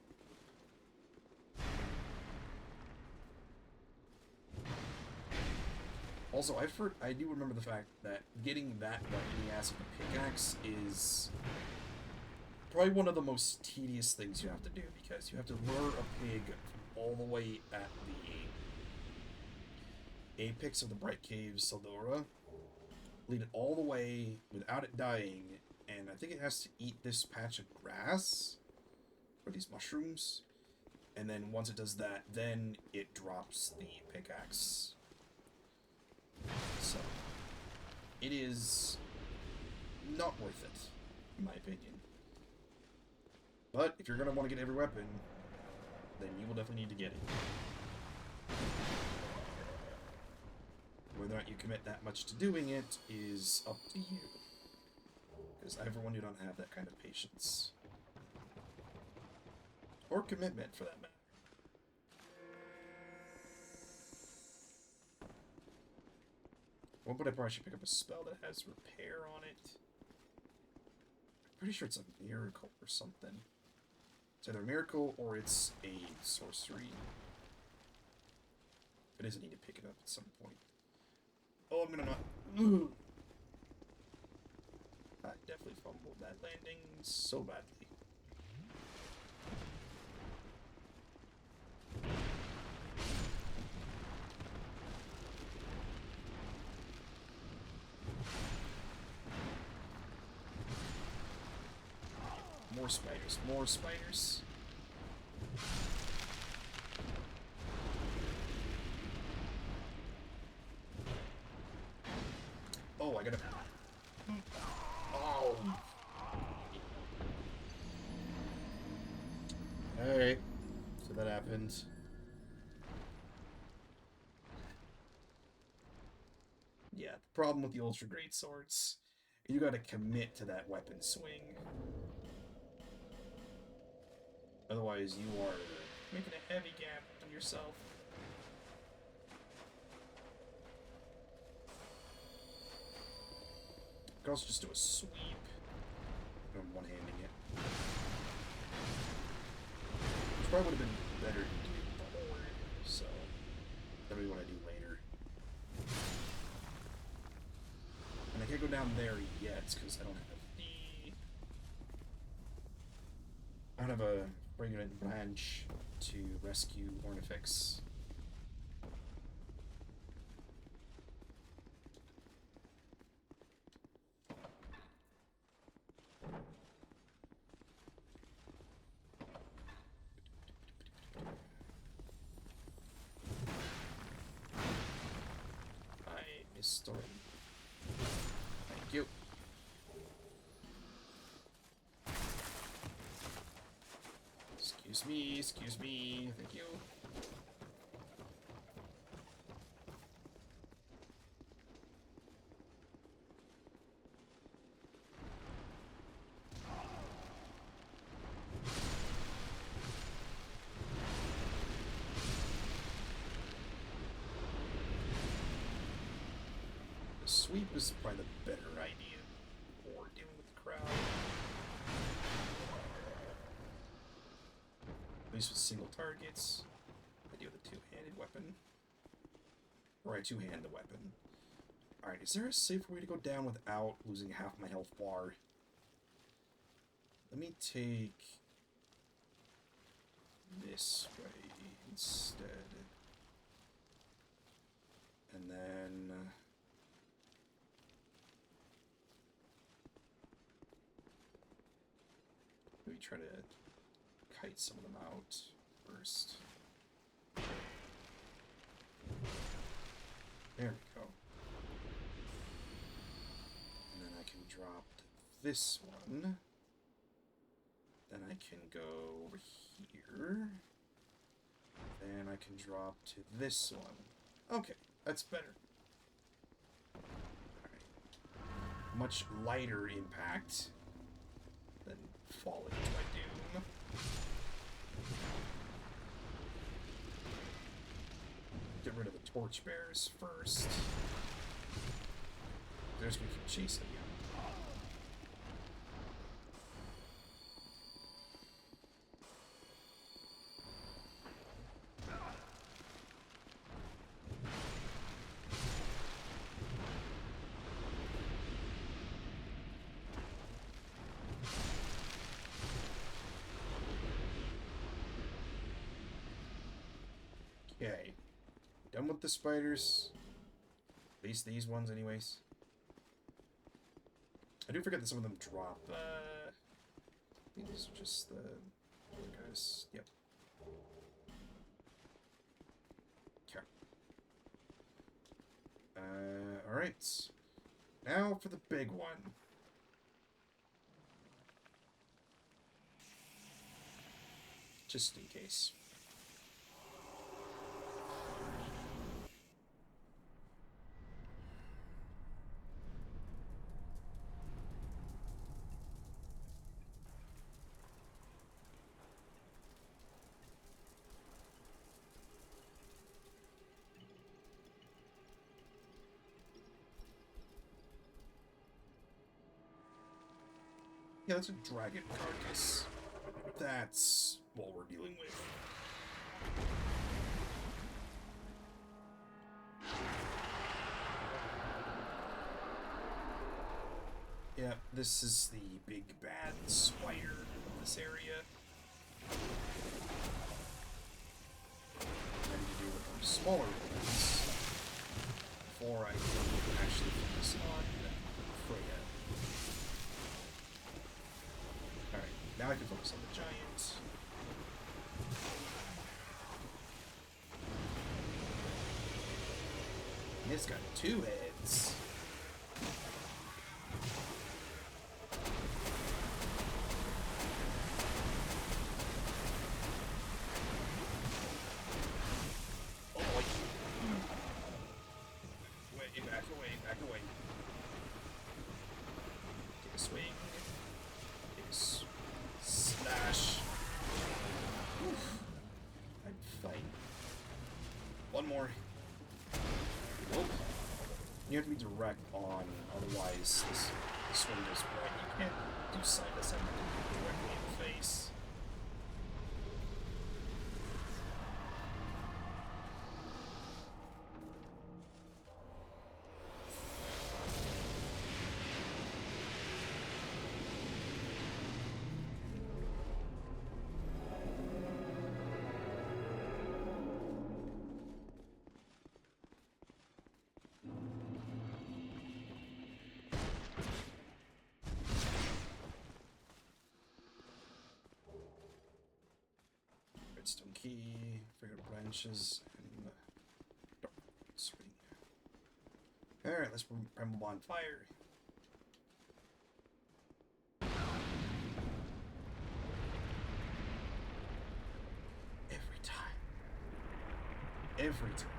Also, I do remember the fact that getting that weapon in the ass of the pickaxe is probably one of the most tedious things you have to do, because you have to lure a pig from all the way at the apex of the Bright Caves, Tseldora, lead it all the way without it dying, and I think it has to eat this patch of grass, or these mushrooms, and then once it does that, then it drops the pickaxe. So, it is not worth it, in my opinion. But if you're going to want to get every weapon, then you will definitely need to get it. Whether or not you commit that much to doing it is up to you. Because everyone do not have that kind of patience. Or commitment, for that matter. Well, but I probably should pick up a spell that has repair on it. I'm pretty sure it's a miracle or something. It's either a miracle or it's a sorcery. It is, I need to pick it up at some point. Oh, I'm gonna not... Ugh. I definitely fumbled that landing so badly. More spiders, more spiders. Oh, I gotta... Oh! Alright. So that happened. Yeah, the problem with the Ultra Greatswords, you gotta commit to that weapon swing. Otherwise, you are making a heavy gap on yourself. You could also just do a sweep. I'm one-handing it. Which probably would have been better to do before, so that'll be what I do later. And I can't go down there yet, because I don't have the... I don't have a fragrant branch to rescue Ornifex. I missed already. Thank you. Excuse me, thank you. The sweep is probably the better idea for dealing with the crowd. At least with single targets. I deal with a two-handed weapon. Or I two-hand the weapon. Alright, is there a safer way to go down without losing half my health bar? Let me take this way instead. And then... maybe try to kite some of them out first. There we go. And then I can drop this one. Then I can go over here. Then I can drop to this one. Okay, that's better. Alright. Much lighter impact. falling to my doom. Get rid of the torchbearers first. They're just gonna keep chasing you. Okay. Done with the spiders. At least these ones, anyways. I do forget that some of them drop. These are just the other guys. Yep. Okay. Alright. Now for the big one. Just in case. Yeah, that's a dragon carcass. That's what we're dealing with. Yeah, this is the big bad spider of this area. Ready to deal with our smaller ones before I can actually focus on Freyja. Alright, now I can focus on the giants. And it's got 2 heads. Back away. Take a swing. Take a slash. Oof. I'm fine. One more. Nope. You have to be direct on, otherwise this swing goes right. You can't do side ascent directly in the face. Brightstone key, figure branches, and dark swing. Alright, let's primal bonfire. Every time. Every time.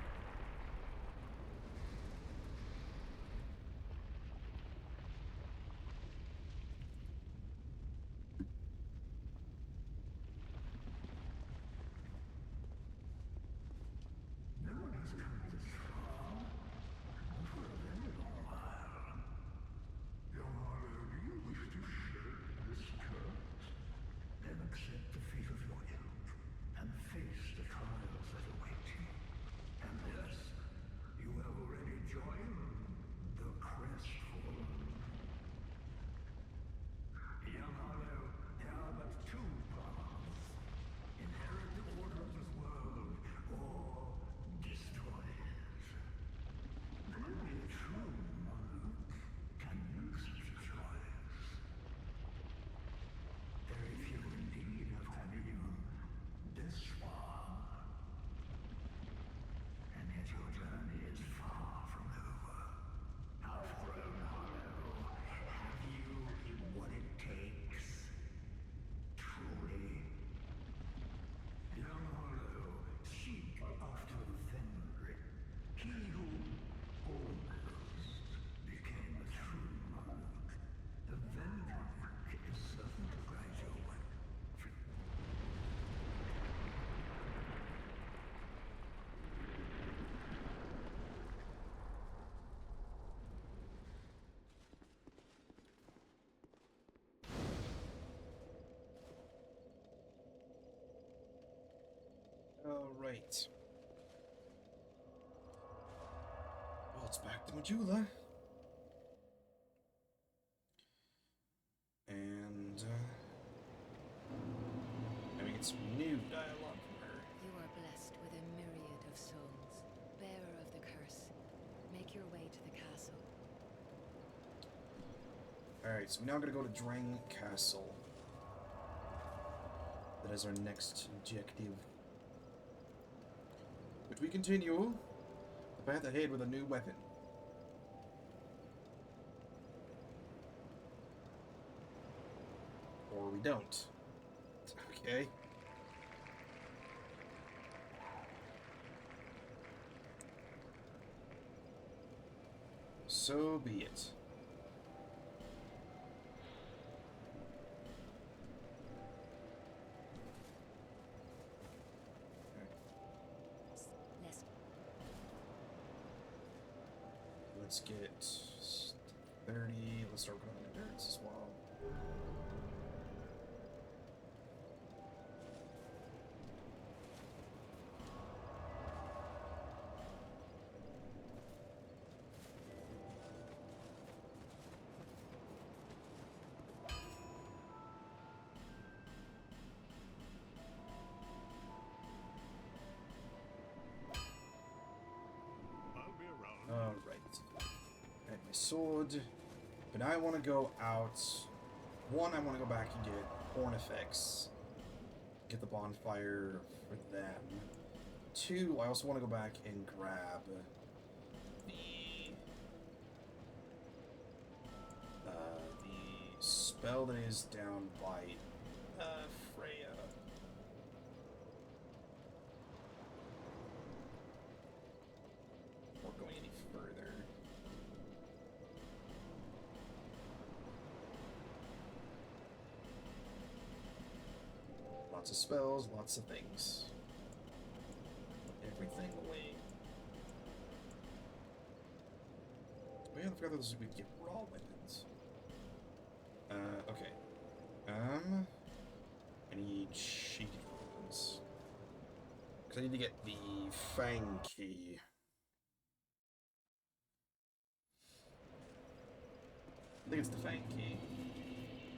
Alright. Well, it's back to Majula. And, I mean, it's new dialogue from her. You are blessed with a myriad of souls, bearer of the curse. Make your way to the castle. Alright, so we're now gonna go to Drang Castle. That is our next objective. But we continue the path ahead with a new weapon. Or we don't. Okay. So be it. Let's get 30. Let's start going on endurance as well. I'll be around. Alright. Alright, my sword. But now I want to go out. One, I want to go back and get horn effects. Get the bonfire for them. Two, I also want to go back and grab the spell that is down by Freyja. Before going any further. Lots of spells, lots of things. Put everything away. Oh yeah, I forgot those we could get raw weapons. Okay. I need sheet weapons. Because I need to get the Fang key. I think it's the Fang key.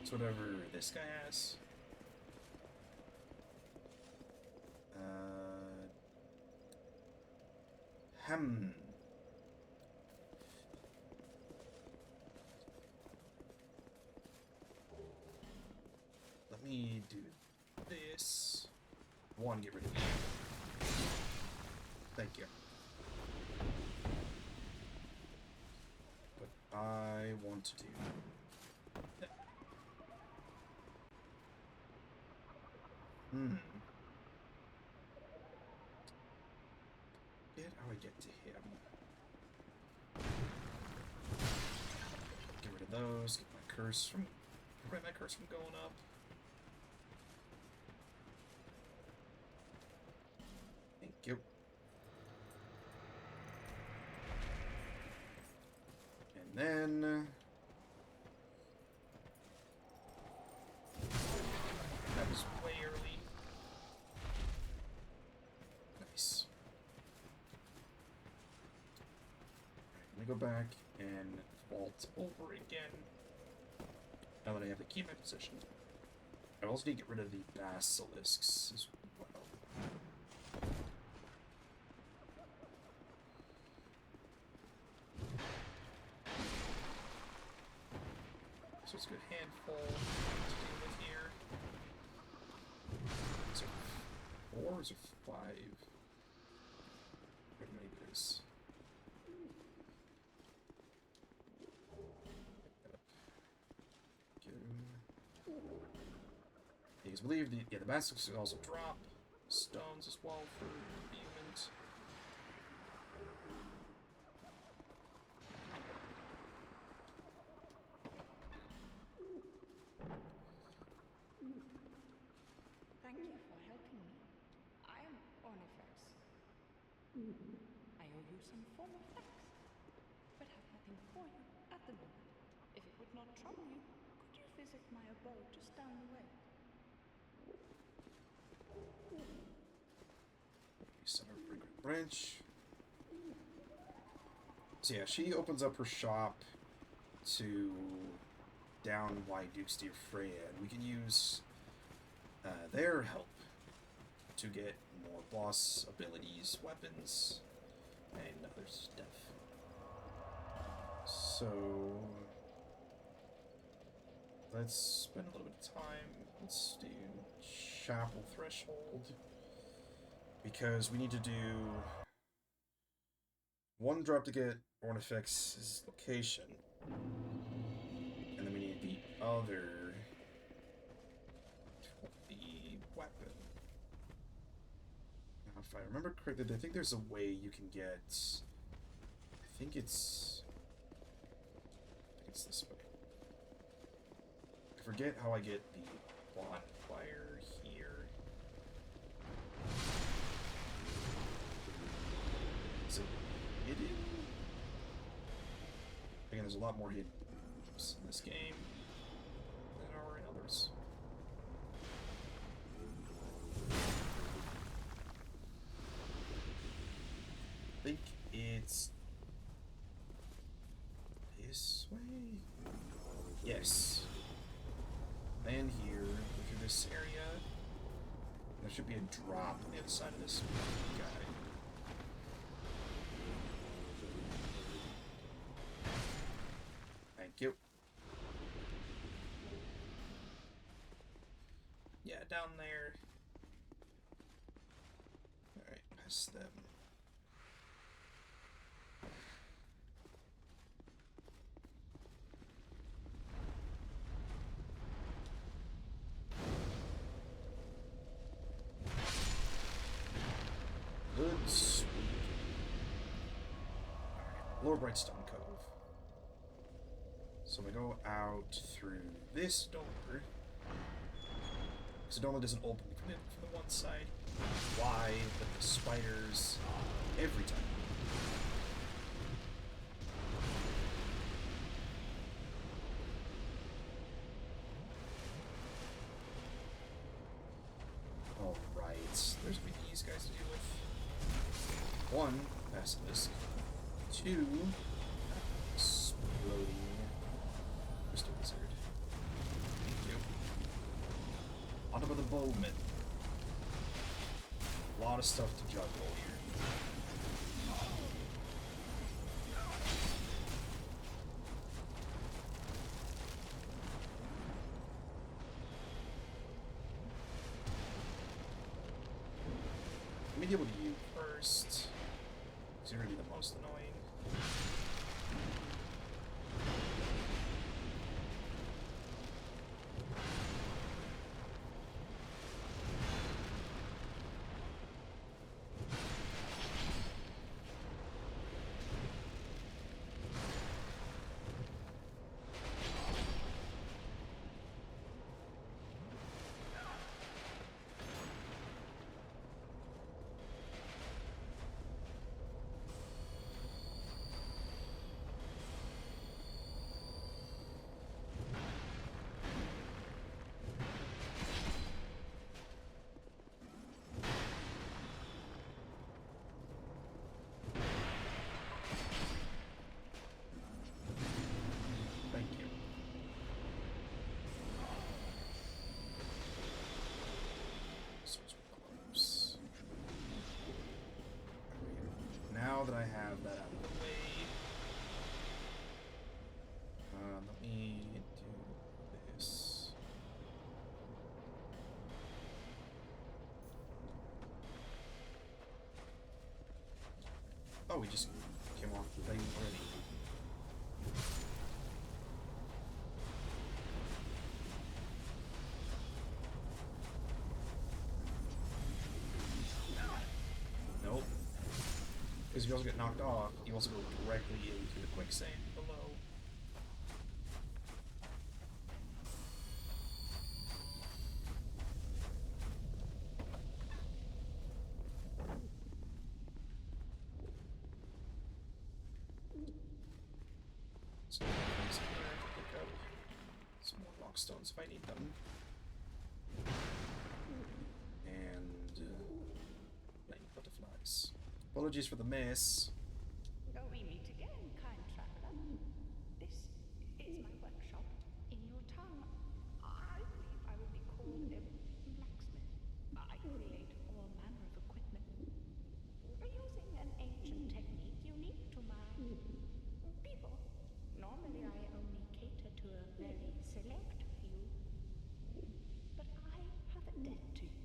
It's whatever this guy has. Let me do this. One, get rid of you. Thank you. But I want to do that. How I get to him. Get rid of those, get my curse from prevent my curse from going up. Thank you. And then that was way early. Nice. Let me go back and vault over again. Now that I have the key in my possession. I also need to get rid of the basilisks as well. So it's a good handful to deal with here. Is it 4 or is it 5? How many there is? Because I believe the basilisks also drop stones as well for humans. Thank you for helping me. I am Ornifex. I owe you some form of thanks, but have nothing for you at the moment. If it would not trouble you, could you visit my abode just down the way? branch. So yeah, she opens up her shop to down White Duke's dear Freyja, and we can use their help to get more boss abilities, weapons, and other stuff. So let's spend a little bit of time. Let's do Chapel Threshold, because we need to do one drop to get Ornifex's location, and then we need the other for the weapon. Now, if I remember correctly, I think there's a way you can get. I think it's this way. I forget how I get the bonfire here. Is it hidden? Again, there's a lot more hidden in this game than there are in others. I think it's this way? Yes. Land here, go through this area. There should be a drop on the other side of this guy. Thank you. Yeah, down there. Alright, past them. Good sweet. Lower Brightstone Cove. So we go out through this door. Because it normally doesn't open from the one side. Why? But the spiders every time. Alright. There's gonna be these guys to deal with. One, basilisk. Two, exploding crystal wizard. Thank you. On top of the bowman. A lot of stuff to juggle here. Let me deal with you first. You're really the most annoying. Now that I have that out of the way, let me do this. Oh, we just came off the thing already. Nope. Because if you also get knocked off, you also go directly into the quicksand below. So things here to pick up some more rock stones if I need them. And lightning butterflies. Apologies for the mess. We meet again, kind traveler. This is my workshop. In your tongue, I believe I will be called a blacksmith. I create all manner of equipment using an ancient technique unique to my people. Normally, I only cater to a very select few, but I have a debt to you.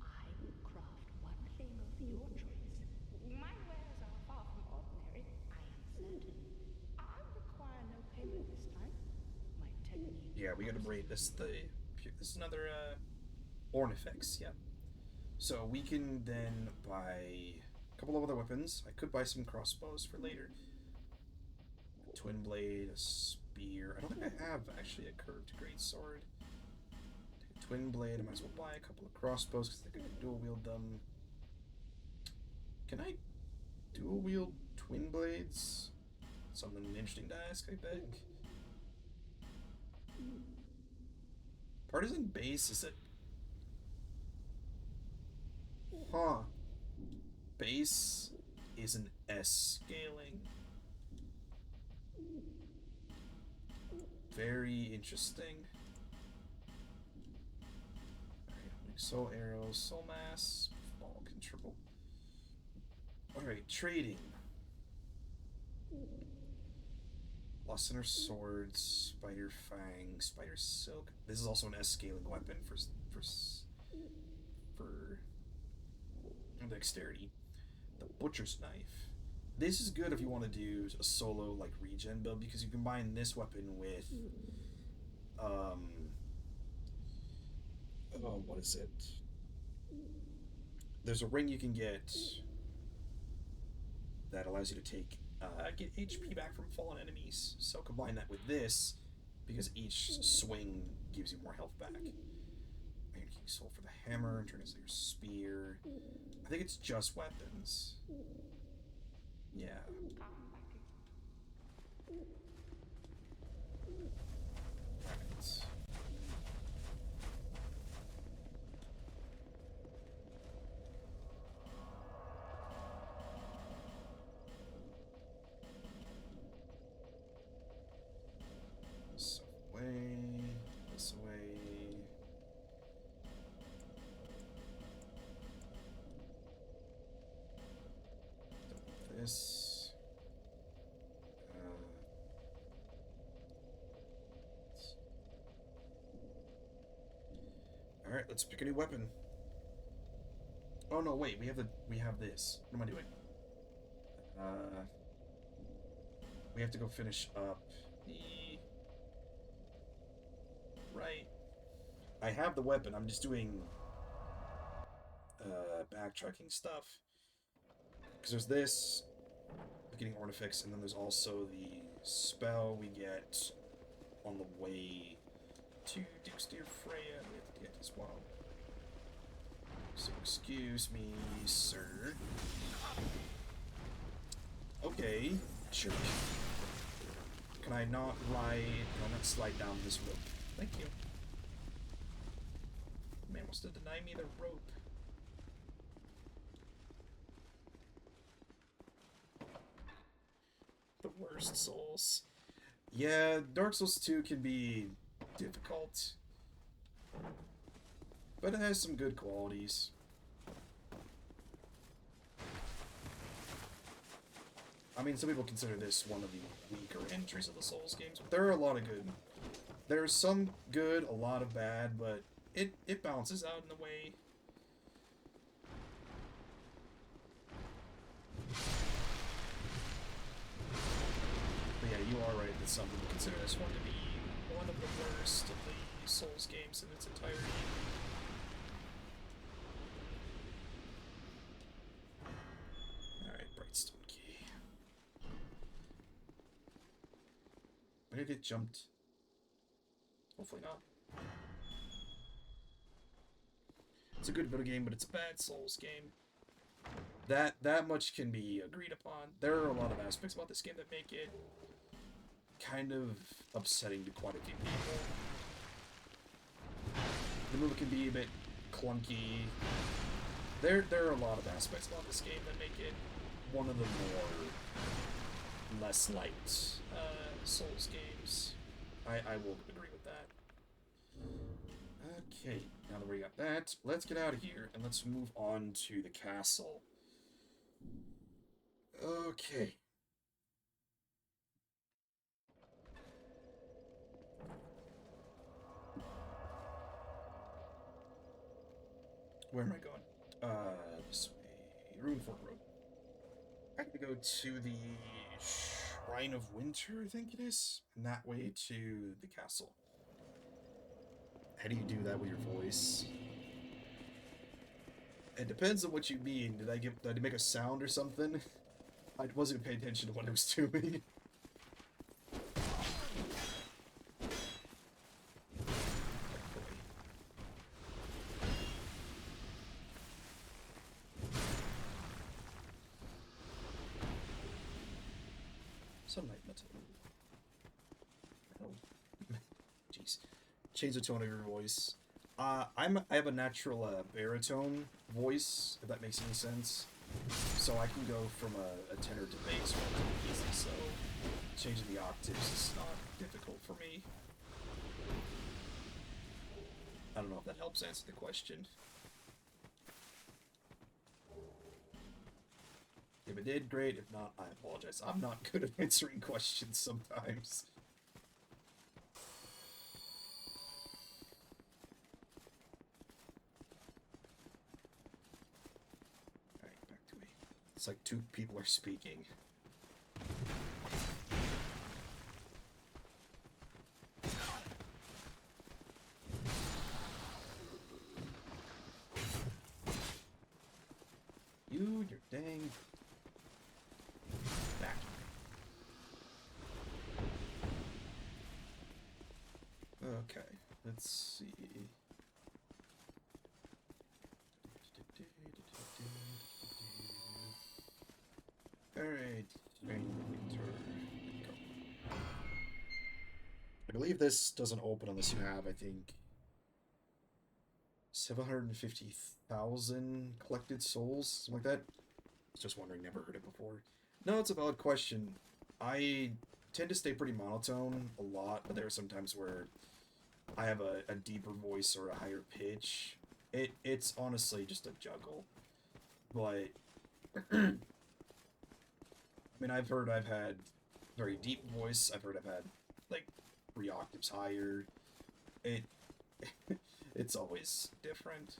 I will craft one thing of your choice. My wares are far from ordinary, I am certain. I require no payment this time. My technique. Yeah, we gotta break this. This is another Ornifex. Yeah. So we can then buy a couple of other weapons. I could buy some crossbows for later. A twin blade, a spear. I don't think I have actually a curved greatsword. Take a twin blade. I might as well buy a couple of crossbows because I think I can dual wield them. Can I dual wield twin blades? Something interesting to ask, I beg. Partisan base is it? Huh. Base is an S scaling. Very interesting. Alright, soul arrows, soul mass, all control. Alright, trading. Lost Center swords, spider fang, spider silk. This is also an S scaling weapon for dexterity. The butcher's knife. This is good if you want to do a solo like regen build because you combine this weapon with what is it? There's a ring you can get that allows you to get HP back from fallen enemies. So combine that with this because each swing gives you more health back. Iron King Soul for the hammer and turn it into your spear. I think it's just weapons. Yeah. Right. This way. This way. This. All right, let's pick a new weapon. Oh no, wait, we have this. What am I doing? We have to go finish up the. Right. I have the weapon. I'm just doing backtracking stuff. Because there's this, getting Ornifex, and then there's also the spell we get on the way to Dear Freyja we have to get as well. So excuse me, sir. Okay, sure. Can I not slide down this rope? Thank you. Man wants to deny me the rope. The worst Souls. Yeah, Dark Souls 2 can be difficult. But it has some good qualities. I mean, some people consider this one of the weaker entries of the Souls games, but there are a lot of good. There's some good, a lot of bad, but it balances out in a way. But yeah, you are right that some people consider this one to be one of the worst of the Souls games in its entirety. Alright, Brightstone key. Am I gonna get jumped? Hopefully not. It's a good video game, but it's a bad Souls game. That much can be agreed upon. There are a lot of aspects about this game that make it kind of upsetting to quite a few people. The movement can be a bit clunky. There are a lot of aspects about this game that make it one of the more less liked Souls games. I will agree with that. Okay, now that we got that, let's get out of here and let's move on to the castle. Okay. Where am I going? This way. Rune Fork Road. I'm gonna go to the Shrine of Winter, I think it is, and that way to the castle. How do you do that with your voice? It depends on what you mean. Did I make a sound or something? I wasn't paying attention to what I was doing. Sunlight metal. Oh, jeez. Change the tone of your voice. I have a natural baritone voice, if that makes any sense. So I can go from a tenor to bass relatively easy. So changing the octaves is not difficult for me. I don't know if that helps answer the question. If it did, great. If not, I apologize. I'm not good at answering questions sometimes. Alright, back to me. It's like two people are speaking. You're dang... back. Okay, let's see. Alright, I believe this doesn't open unless you have, I think, 750,000 collected souls, something like that. Just wondering, never heard it before. No, it's a valid question. I tend to stay pretty monotone a lot, but there are some times where I have a deeper voice or a higher pitch. It's honestly just a juggle. But I mean, I've heard I've had very deep voice. I've heard I've had like 3 octaves higher. It's always different,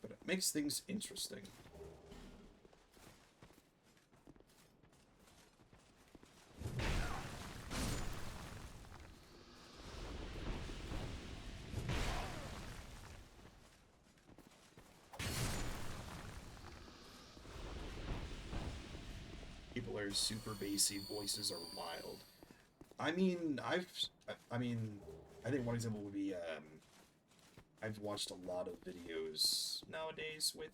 but it makes things interesting. People are super bassy, voices are wild. I mean, I think one example would be, I've watched a lot of videos nowadays with,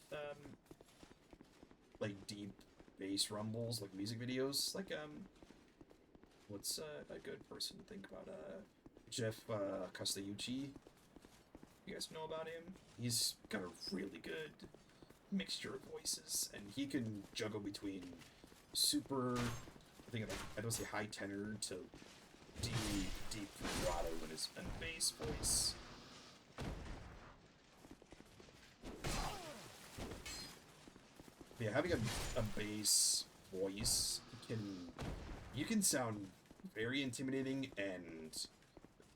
like, deep bass rumbles, like music videos, like, what's, a good person to think about, Jeff, Costaucci. You guys know about him? He's got a really good mixture of voices, and he can juggle between super, I think, I don't say high tenor to deep vibrato in his bass voice. But yeah, having a bass voice you can sound very intimidating and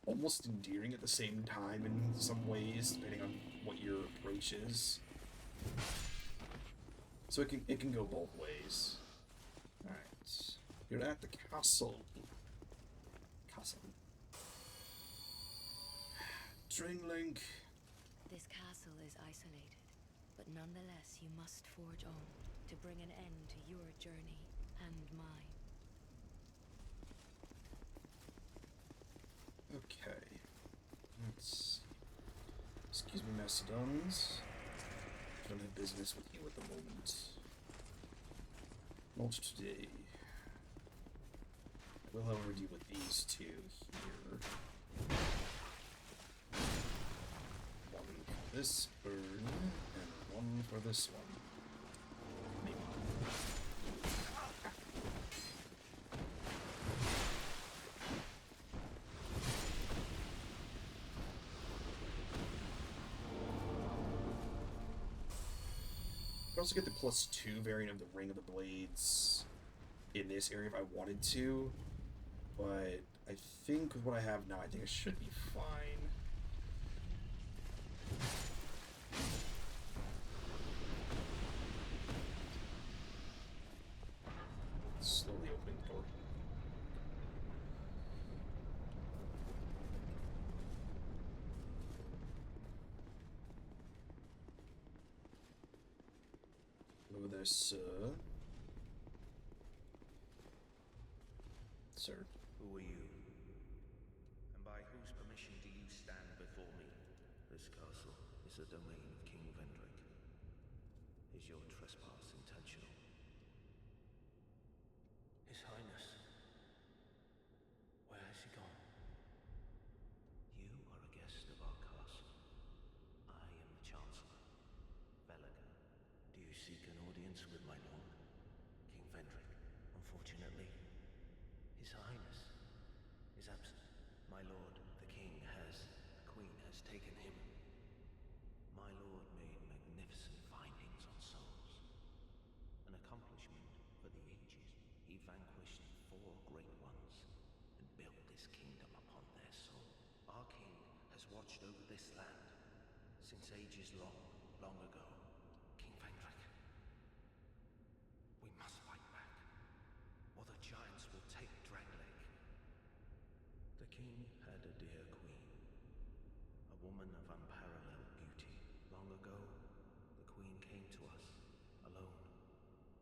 almost endearing at the same time in some ways, depending on what your approach is. So it can go both ways. Alright. You're at the castle. Drangleic. This castle is isolated, but nonetheless you must forge on to bring an end to your journey and mine. Okay. Let's see. Excuse me, Macedons. I don't have business with you at the moment. Not today. I will, however, deal with these two here. One for this burn, and one for this one. Maybe. I could also get the +2 variant of the Ring of the Blades in this area if I wanted to, but I think with what I have now, I think it should be fine. Slowly opening the door. Over there, sir. Sir. Who are you? And by whose permission do you stand before me? This castle is the domain of King Vendrick. Is your trespass intentional? His Highness. Where has he gone? You are a guest of our castle. I am the Chancellor. Veleg, do you seek an audience with my lord? King Vendrick, unfortunately, His Highness is absent. My lord, the king the queen has taken him. My lord made magnificent findings on souls. An accomplishment for the ages. He vanquished 4 great ones and built this kingdom upon their soul. Our king has watched over this land since ages long, long ago. King Vendrick, we must fight back, or the giants will take Drangleic. The king had a dear queen, a woman of unparalleled beauty. Long ago, the queen came to us, alone,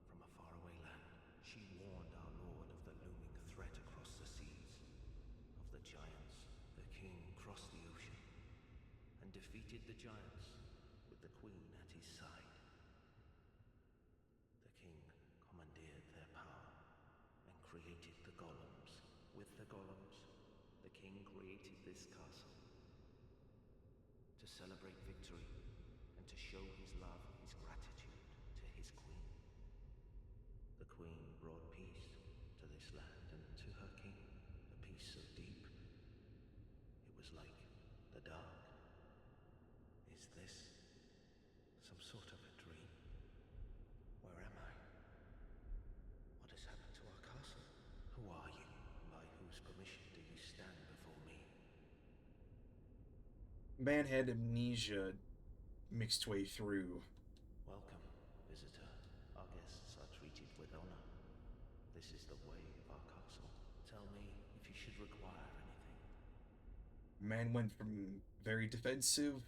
from a faraway land. She warned our lord of the looming threat across the seas, of the giants. The king crossed the ocean, and defeated the giants, with the queen at his side. The king commandeered their power, and created the golems. With the golems, the king created this castle to celebrate victory and to show his love, his gratitude to his queen. The queen brought peace to this land and to her king, a peace so deep it was like the dark. Is this some sort of a dream? Where am I? What has happened to our castle? Who are you? By whose permission do you stand before me? Man had amnesia mixed way through. Welcome, visitor. Our guests are treated with honor. This is the way of our castle. Tell me if you should require anything. Man went from very defensive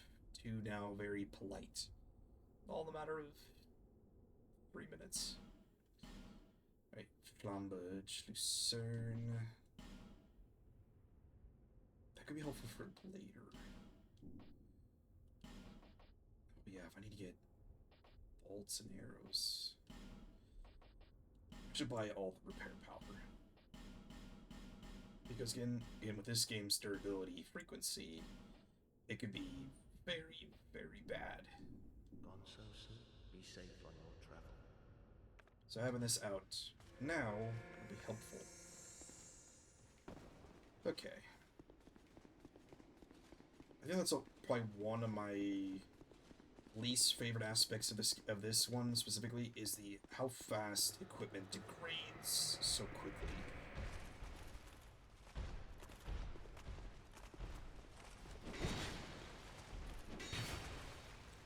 to now very polite. All in a matter of 3 minutes. Right, Flamberge, Lucerne. That could be helpful for later. Oh yeah, if I need to get bolts and arrows, I should buy all the repair powder. Because again, with this game's durability frequency, it could be very, very bad. Gone so soon. Be safe on your travel. So having this out now will be helpful. Okay. I think that's probably one of my least favorite aspects of this one specifically is the how fast equipment degrades so quickly.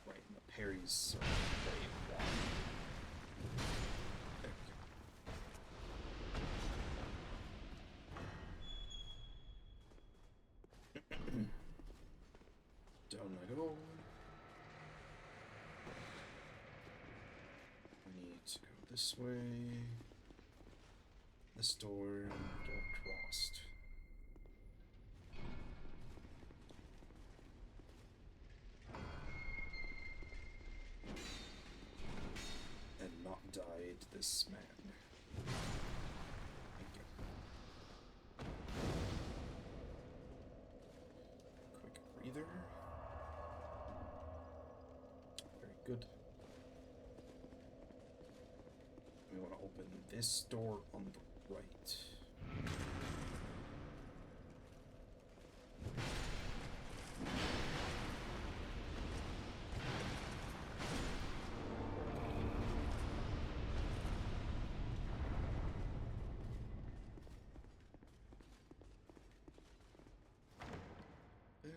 Right, and the parries are very wide. There we go. Down I go. I need to go this way. This door crossed. And not died this man. Thank you. Quick breather. Very good. open this door on the right.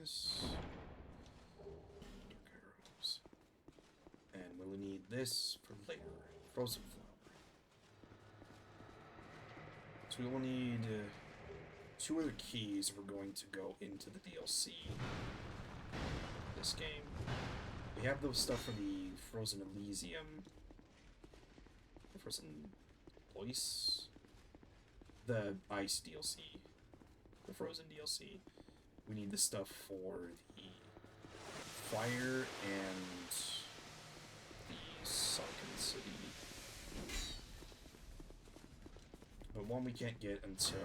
This. Dark arrows. And we'll need this for later. Frozen flower. So we will need 2 other keys if we're going to go into the DLC. This game. We have those stuff for the Frozen Elysium. The Frozen Voice. The Ice DLC. The Frozen DLC. We need the stuff for the Fire and the Sunken City. But one we can't get until...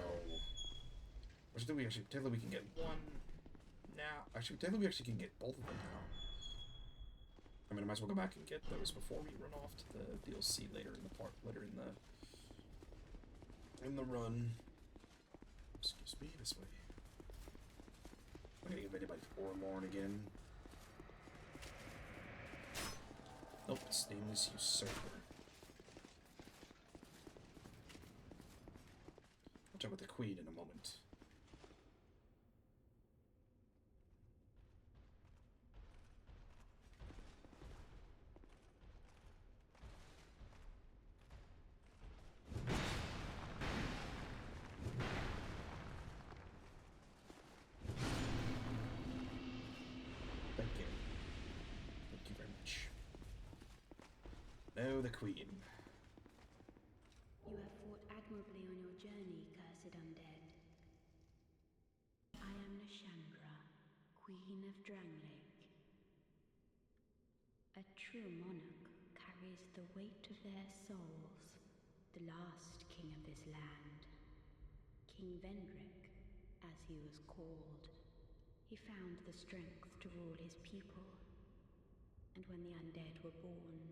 Which I think we actually... Technically we can get one now. Actually, technically we actually can get both of them now. I mean, I might as well go back and get those before we run off to the DLC later in the part... Later in the run. Excuse me, this way. I'm gonna get invaded by Forlorn again. Nope, its name is Usurper. I'll chat with the Queen in a moment. No, the Queen. You have fought admirably on your journey, cursed undead. I am Nashandra, Queen of Drangleic. A true monarch carries the weight of their souls, the last king of this land. King Vendrick, as he was called, he found the strength to rule his people. And when the undead were born,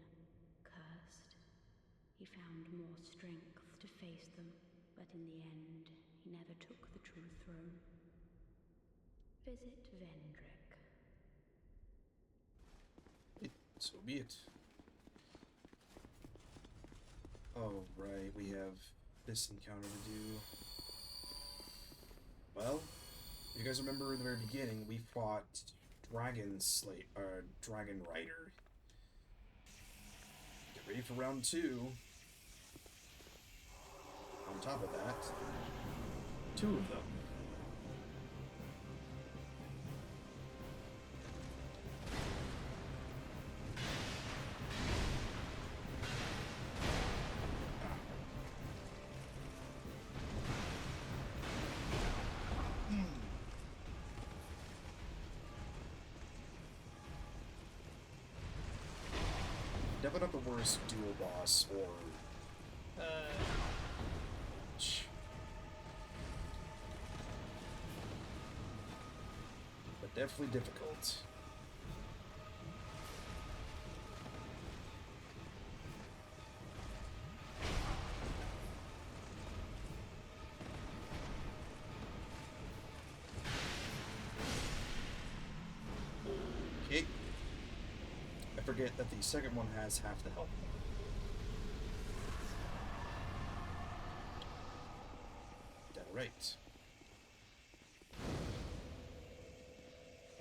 cursed, he found more strength to face them, but in the end, he never took the true throne. Visit Vendrick. So be it. Alright, we have this encounter to do. Well, if you guys remember in the very beginning, we fought Dragon Rider. Get ready for round 2. On top of that, 2 of them. Definitely not the worst dual boss, or but definitely difficult. Okay. I forget that the second one has half the health. That right.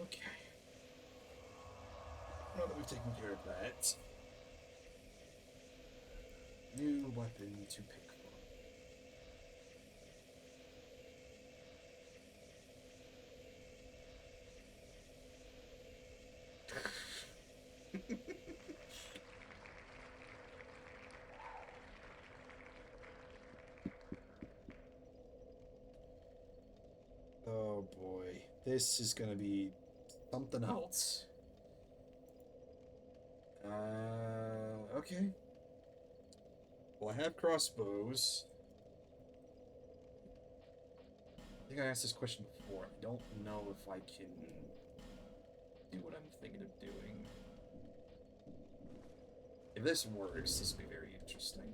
Okay. Now that we've taken care of that, new weapon to pick from. Oh boy, this is gonna be something else. Okay. Well, I have crossbows. I think I asked this question before. I don't know if I can do what I'm thinking of doing. If this works, this will be very interesting.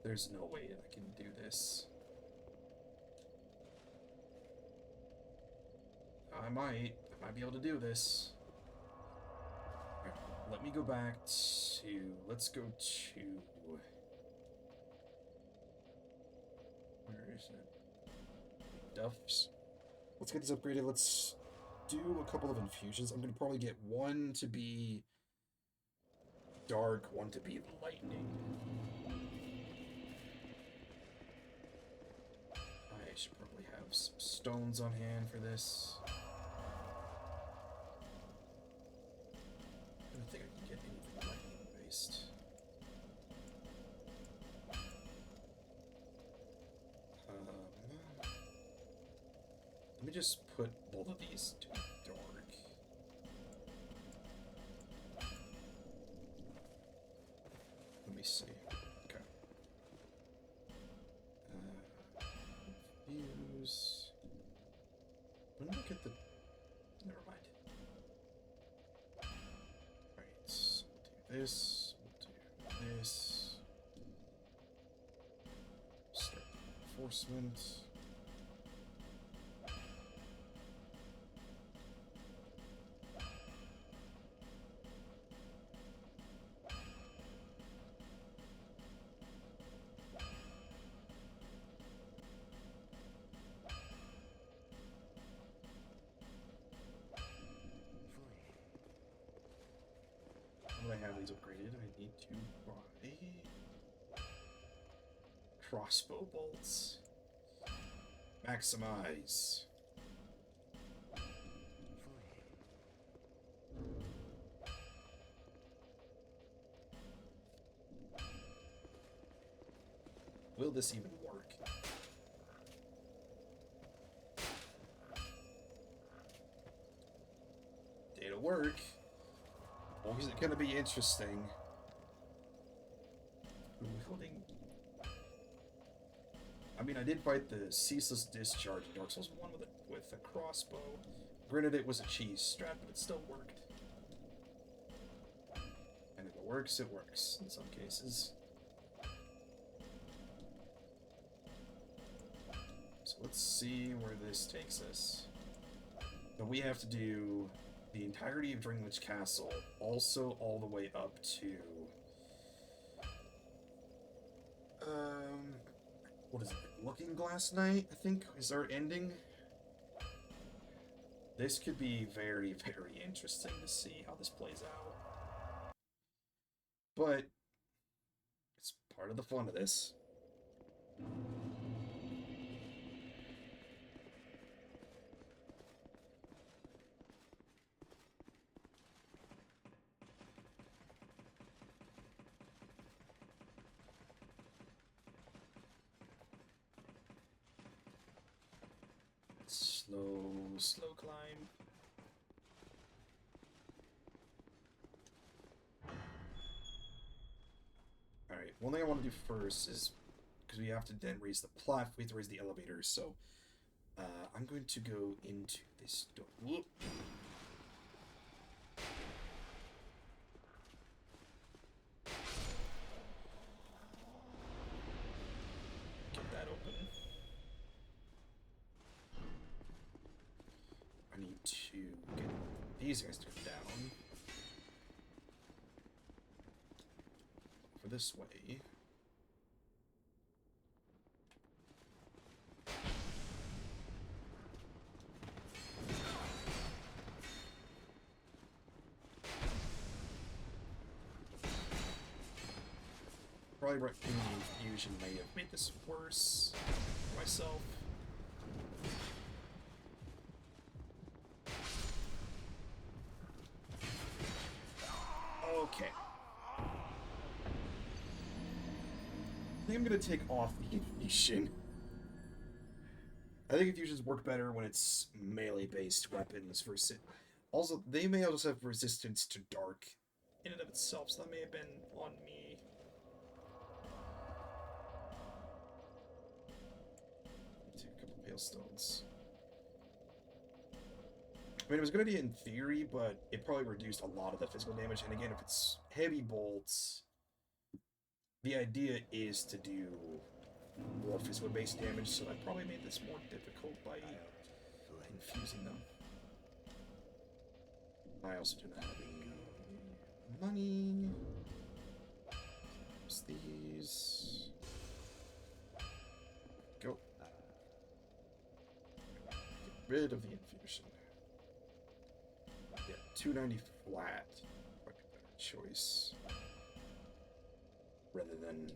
There's no way I can do this. I might be able to do this. Right, let me go back to, let's go to, where is it? Duff's. Let's get this upgraded. Let's do a couple of infusions. I'm going to probably get one to be dark, one to be lightning. I should probably have some stones on hand for this. I don't think I can get anything lightning based. Let me just put both of these to dark. Let me see. Okay. Infuse. When did I get the... Never mind. Alright, so we'll do this. We'll do this. Start the enforcement. I have these upgraded, I need to buy crossbow bolts. Maximize. Will this even work? It'll work. Well, is it going to be interesting? Wielding. I mean, I did fight the Ceaseless Discharge in Dark Souls 1 with a crossbow. Granted, it was a cheese strat, but it still worked. And if it works in some cases. So let's see where this takes us. Now we have to do the entirety of Drangleic Castle, also all the way up to... what is it? Looking Glass Night, I think, is our ending. This could be very, very interesting to see how this plays out. But it's part of the fun of this. Slow climb. Alright, one thing I want to do first is, because we have to then raise the platform, we have to raise the elevator, so I'm going to go into this door. Whoop. Get that open. I need to get these guys to come down. For this way. Probably right in the infusion may have made this worse for myself. Okay. I think I'm gonna take off the infusion. I think infusions work better when it's melee-based weapons versus... Also, they may also have resistance to dark in and of itself, so that may have been on me. Take a couple hailstones. I mean, it was a good idea in theory, but it probably reduced a lot of the physical damage. And again, if it's heavy bolts, The idea is to do more physical-based damage, so I probably made this more difficult by infusing them. I also do not have any money. Use these. Go. Get rid of the infusion. Yeah, 290 flat. Might be a better choice. Rather than...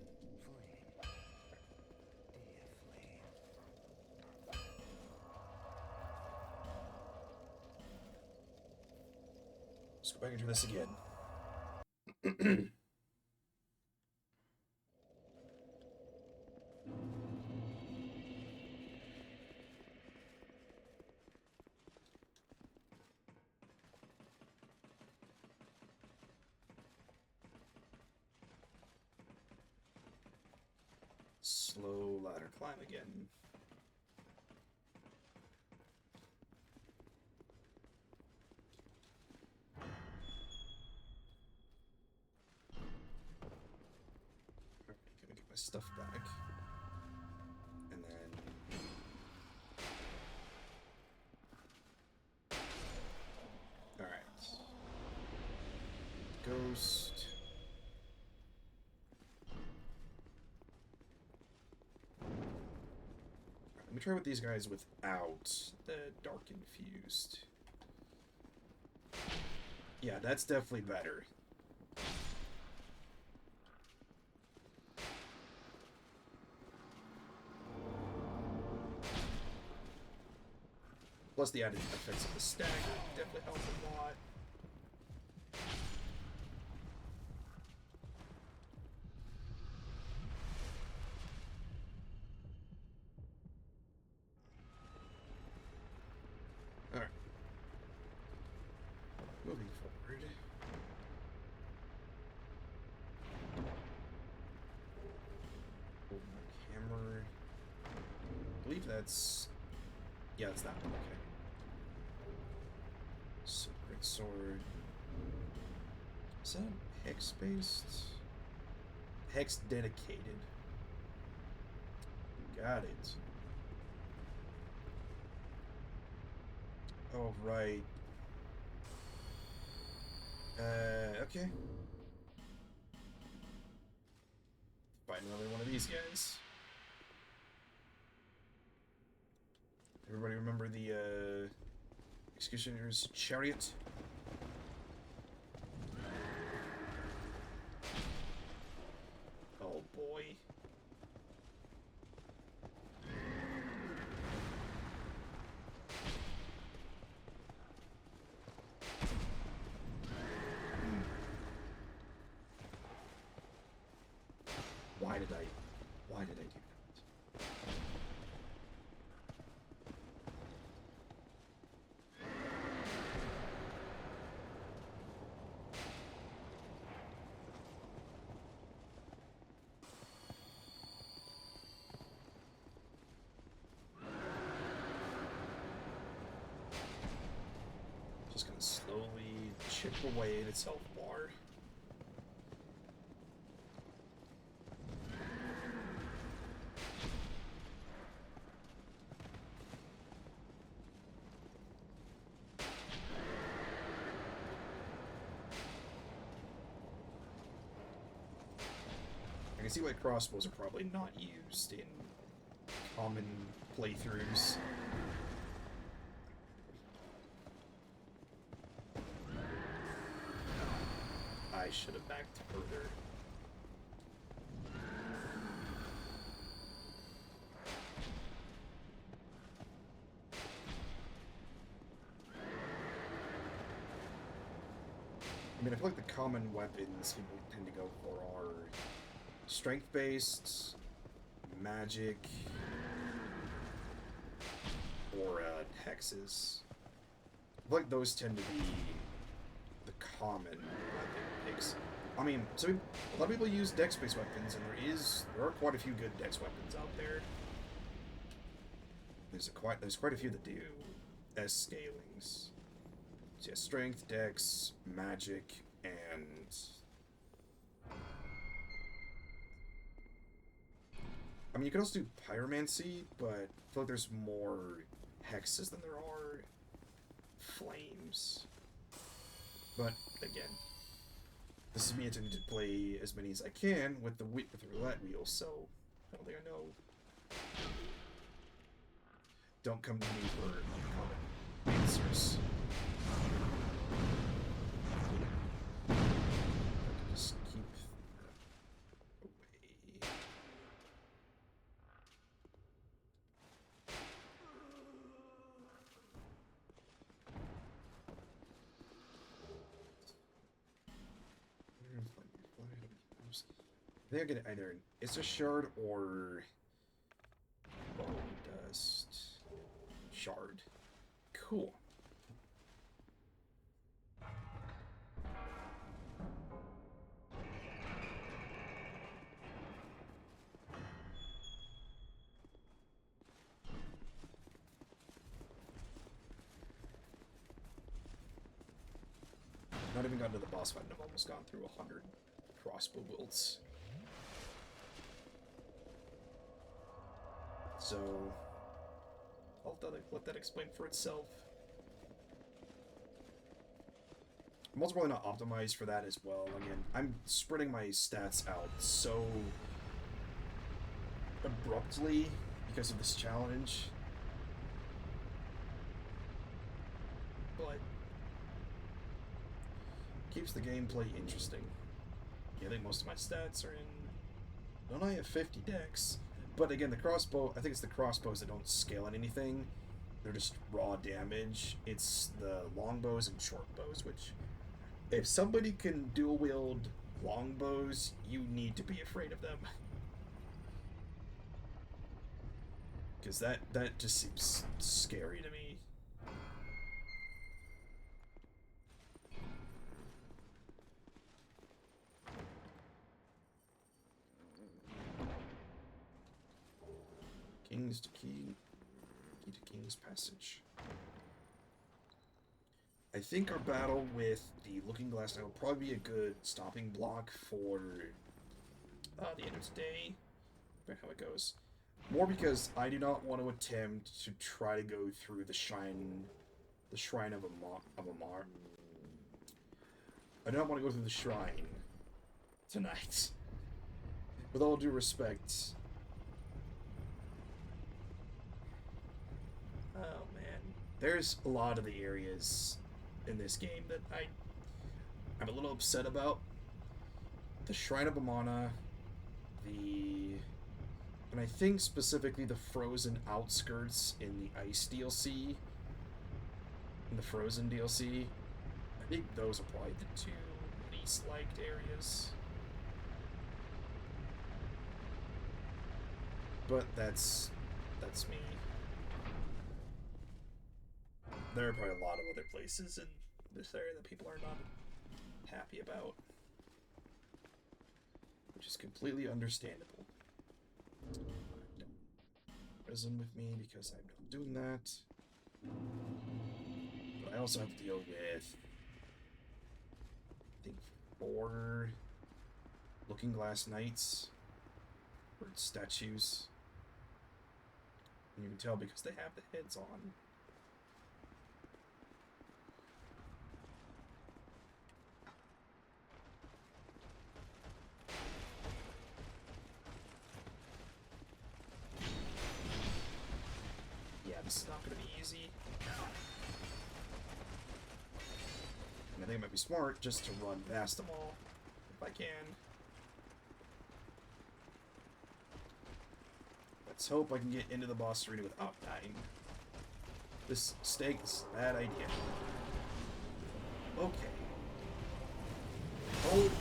Let's go back and do this again. Slow ladder climb again. Gonna get my stuff back. And then... Alright. Ghost. Let me try with these guys without the dark infused. Yeah, that's definitely better. Plus the added effects of the stagger definitely help a lot. Alright. Moving forward. Hold my hammer. I believe that's... Yeah, it's that one, okay. Secret sword. Is that hex-based? Hex dedicated. Got it. Oh, right. Okay. Find another one of these guys. Everybody remember the, Executioner's Chariot? Oh, boy. Why did I do that? Just gonna slowly chip away at its health bar. I can see why crossbows are probably not used in common playthroughs. I should have backed further. I mean, I feel like the common weapons people tend to go for are strength-based, magic, or hexes. I feel like those tend to be the common weapon picks. I mean, so a lot of people use dex-based weapons, and there are quite a few good dex weapons out there. There's quite a few that do S scalings. So yeah, strength, dex, magic, and I mean, you can also do pyromancy, but I feel like there's more hexes than there are flames. But again, this is me attempting to play as many as I can with the roulette wheel, so I don't think I know. Don't come to me for uncommon answers. I can just keep that away. I think I get either an Issa shard or bone dust shard. Cool. Not even gotten to the boss fight, and I've almost gone through 100 crossbow builds. So, I'll let that explain for itself. I'm also probably not optimized for that as well. Again, I'm spreading my stats out so abruptly because of this challenge. But keeps the gameplay interesting. Yeah, I think most of my stats are in... Don't I have 50 dex? But again, the crossbow, I think it's the crossbows that don't scale on anything. They're just raw damage. It's the longbows and short bows, which... If somebody can dual wield longbows, you need to be afraid of them. Because that just seems scary to me. Key to King's Passage. I think our battle with the Looking Glass Knight will probably be a good stopping block for the end of today. How it goes. More because I do not want to attempt to try to go through the shrine of Amar. I do not want to go through the shrine tonight. With all due respect. Oh man, there's a lot of the areas in this game that I'm a little upset about. The Shrine of Amana, and I think specifically the Frozen Outskirts in the Ice DLC, in the Frozen DLC. I think those are probably the two least liked areas. But that's me. There are probably a lot of other places in this area that people are not happy about. Which is completely understandable. Prison with me because I'm not doing that. But I also have to deal with, I think, 4 Looking Glass Knights. Or statues. And you can tell because they have the heads on. This is not going to be easy. And I think it might be smart just to run past them all, if I can. Let's hope I can get into the boss arena without dying. This stakes, bad idea. Okay. Oh.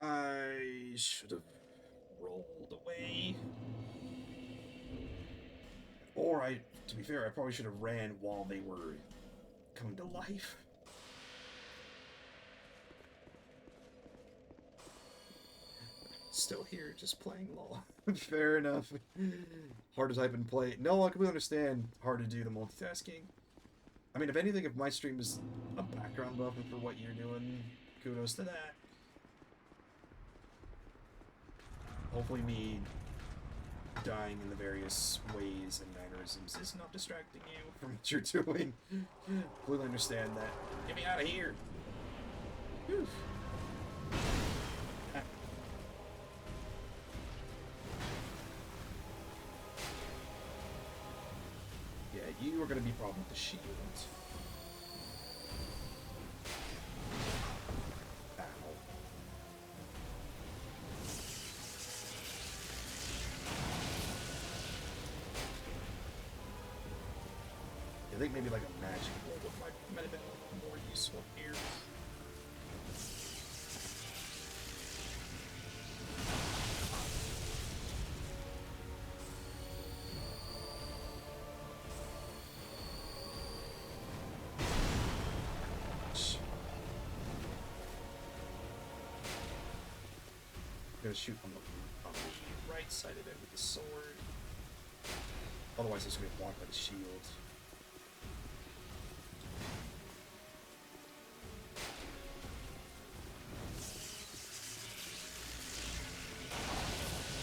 I should have rolled away. Or to be fair, I probably should have ran while they were coming to life. still here, just playing LOL. Fair enough. Hard to type and play. No, I completely understand. Hard to do the multitasking. I mean, if anything, if my stream is a background buffer for what you're doing, kudos to that. Hopefully me dying in the various ways and mannerisms is not distracting you from what you're doing. Completely understand that. Get me out of here! Whew. Ah. Yeah, you are going to be problem with the shield. Ow. I think maybe like a magic bullet might have been a little more useful here. I'm gonna shoot on the right side of it with the sword. Otherwise, it's gonna be blocked by the shield.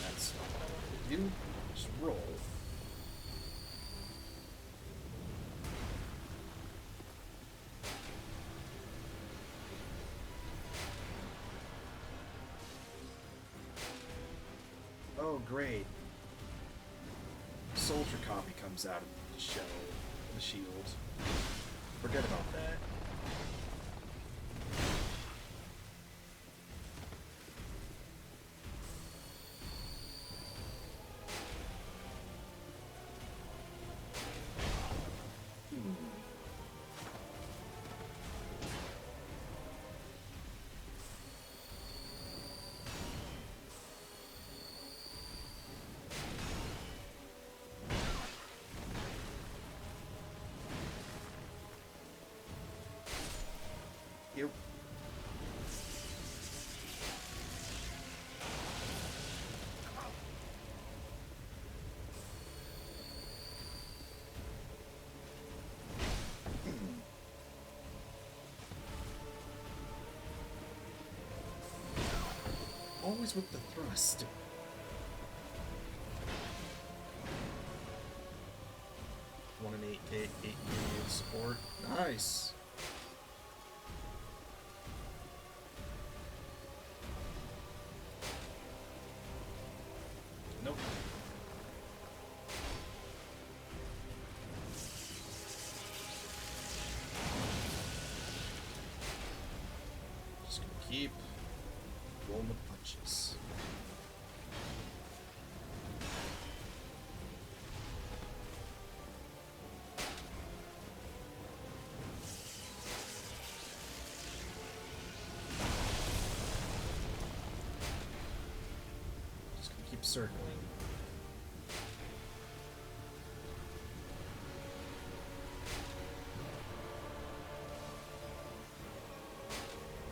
That's not what I wanted to do. Just roll. Oh, great. Soldier copy comes out of the shell, the shield. Forget about that. Yep. Always with the thrust. One and eight support. Nice. Nope. Just gonna keep rolling the punches. Just gonna keep circling.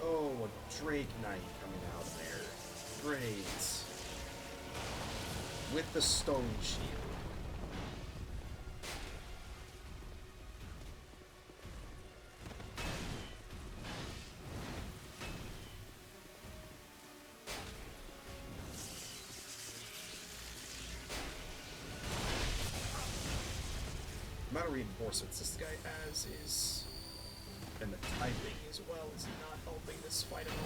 Oh, a Drake Knight coming out of there. Great. With the stone shield. The amount of reinforcements this guy has is, and the typing as well, is not helping this fight at all.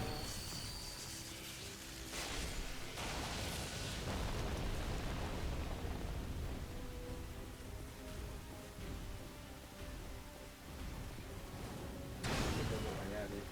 I have it.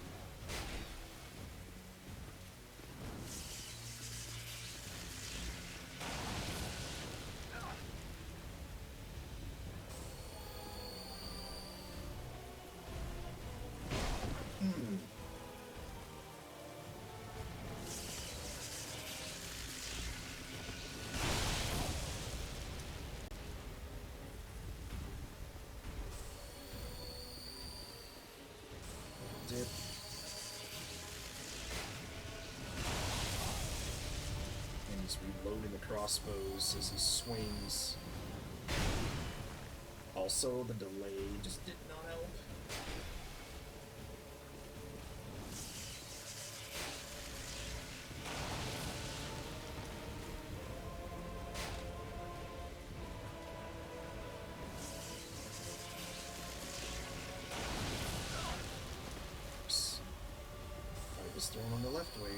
he's reloading the crossbows as he swings. Also, the delay just did not help. I was thrown on the left way.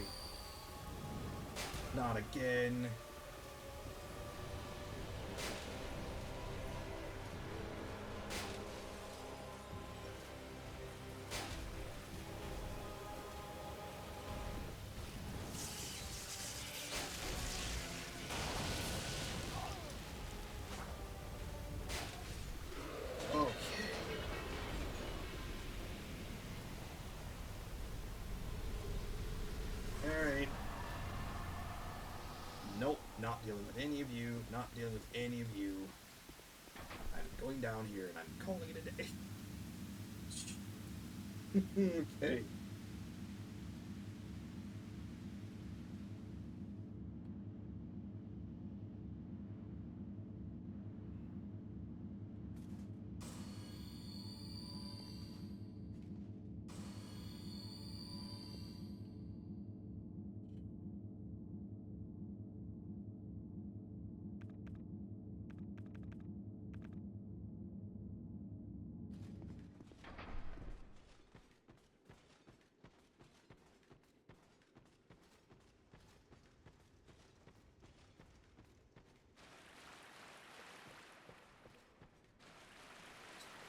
Not again. Nope, not dealing with any of you, not dealing with any of you. I'm going down here and I'm calling it a day. Okay.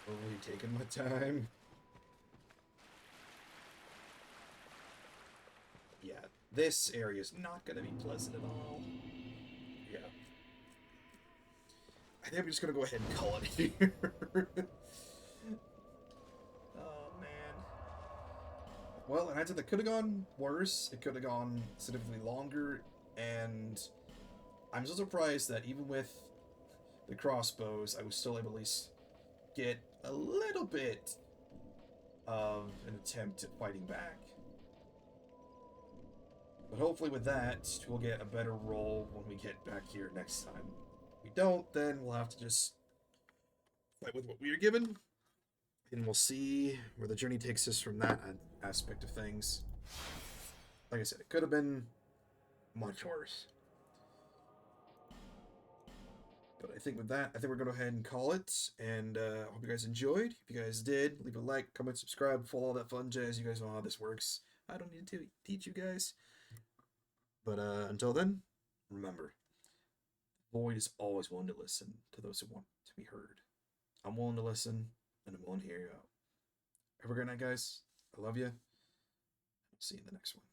Only taking my time. Yeah, this area is not going to be pleasant at all. Yeah. I think I'm just going to go ahead and call it here. Oh, man. Well, and I said that could have gone worse. It could have gone significantly longer. And I'm so surprised that even with the crossbows, I was still able to at least get a little bit of an attempt at fighting back. But hopefully with that, we'll get a better roll when we get back here next time. If we don't, then we'll have to just fight with what we are given. And we'll see where the journey takes us from that aspect of things. Like I said, it could have been much worse. But I think with that, I think we're going to go ahead and call it. And I hope you guys enjoyed. If you guys did, leave a like, comment, subscribe, follow all that fun jazz. You guys know how this works. I don't need to teach you guys. But until then, remember, Void is always willing to listen to those who want to be heard. I'm willing to listen, and I'm willing to hear you out. Have a great night, guys. I love you. See you in the next one.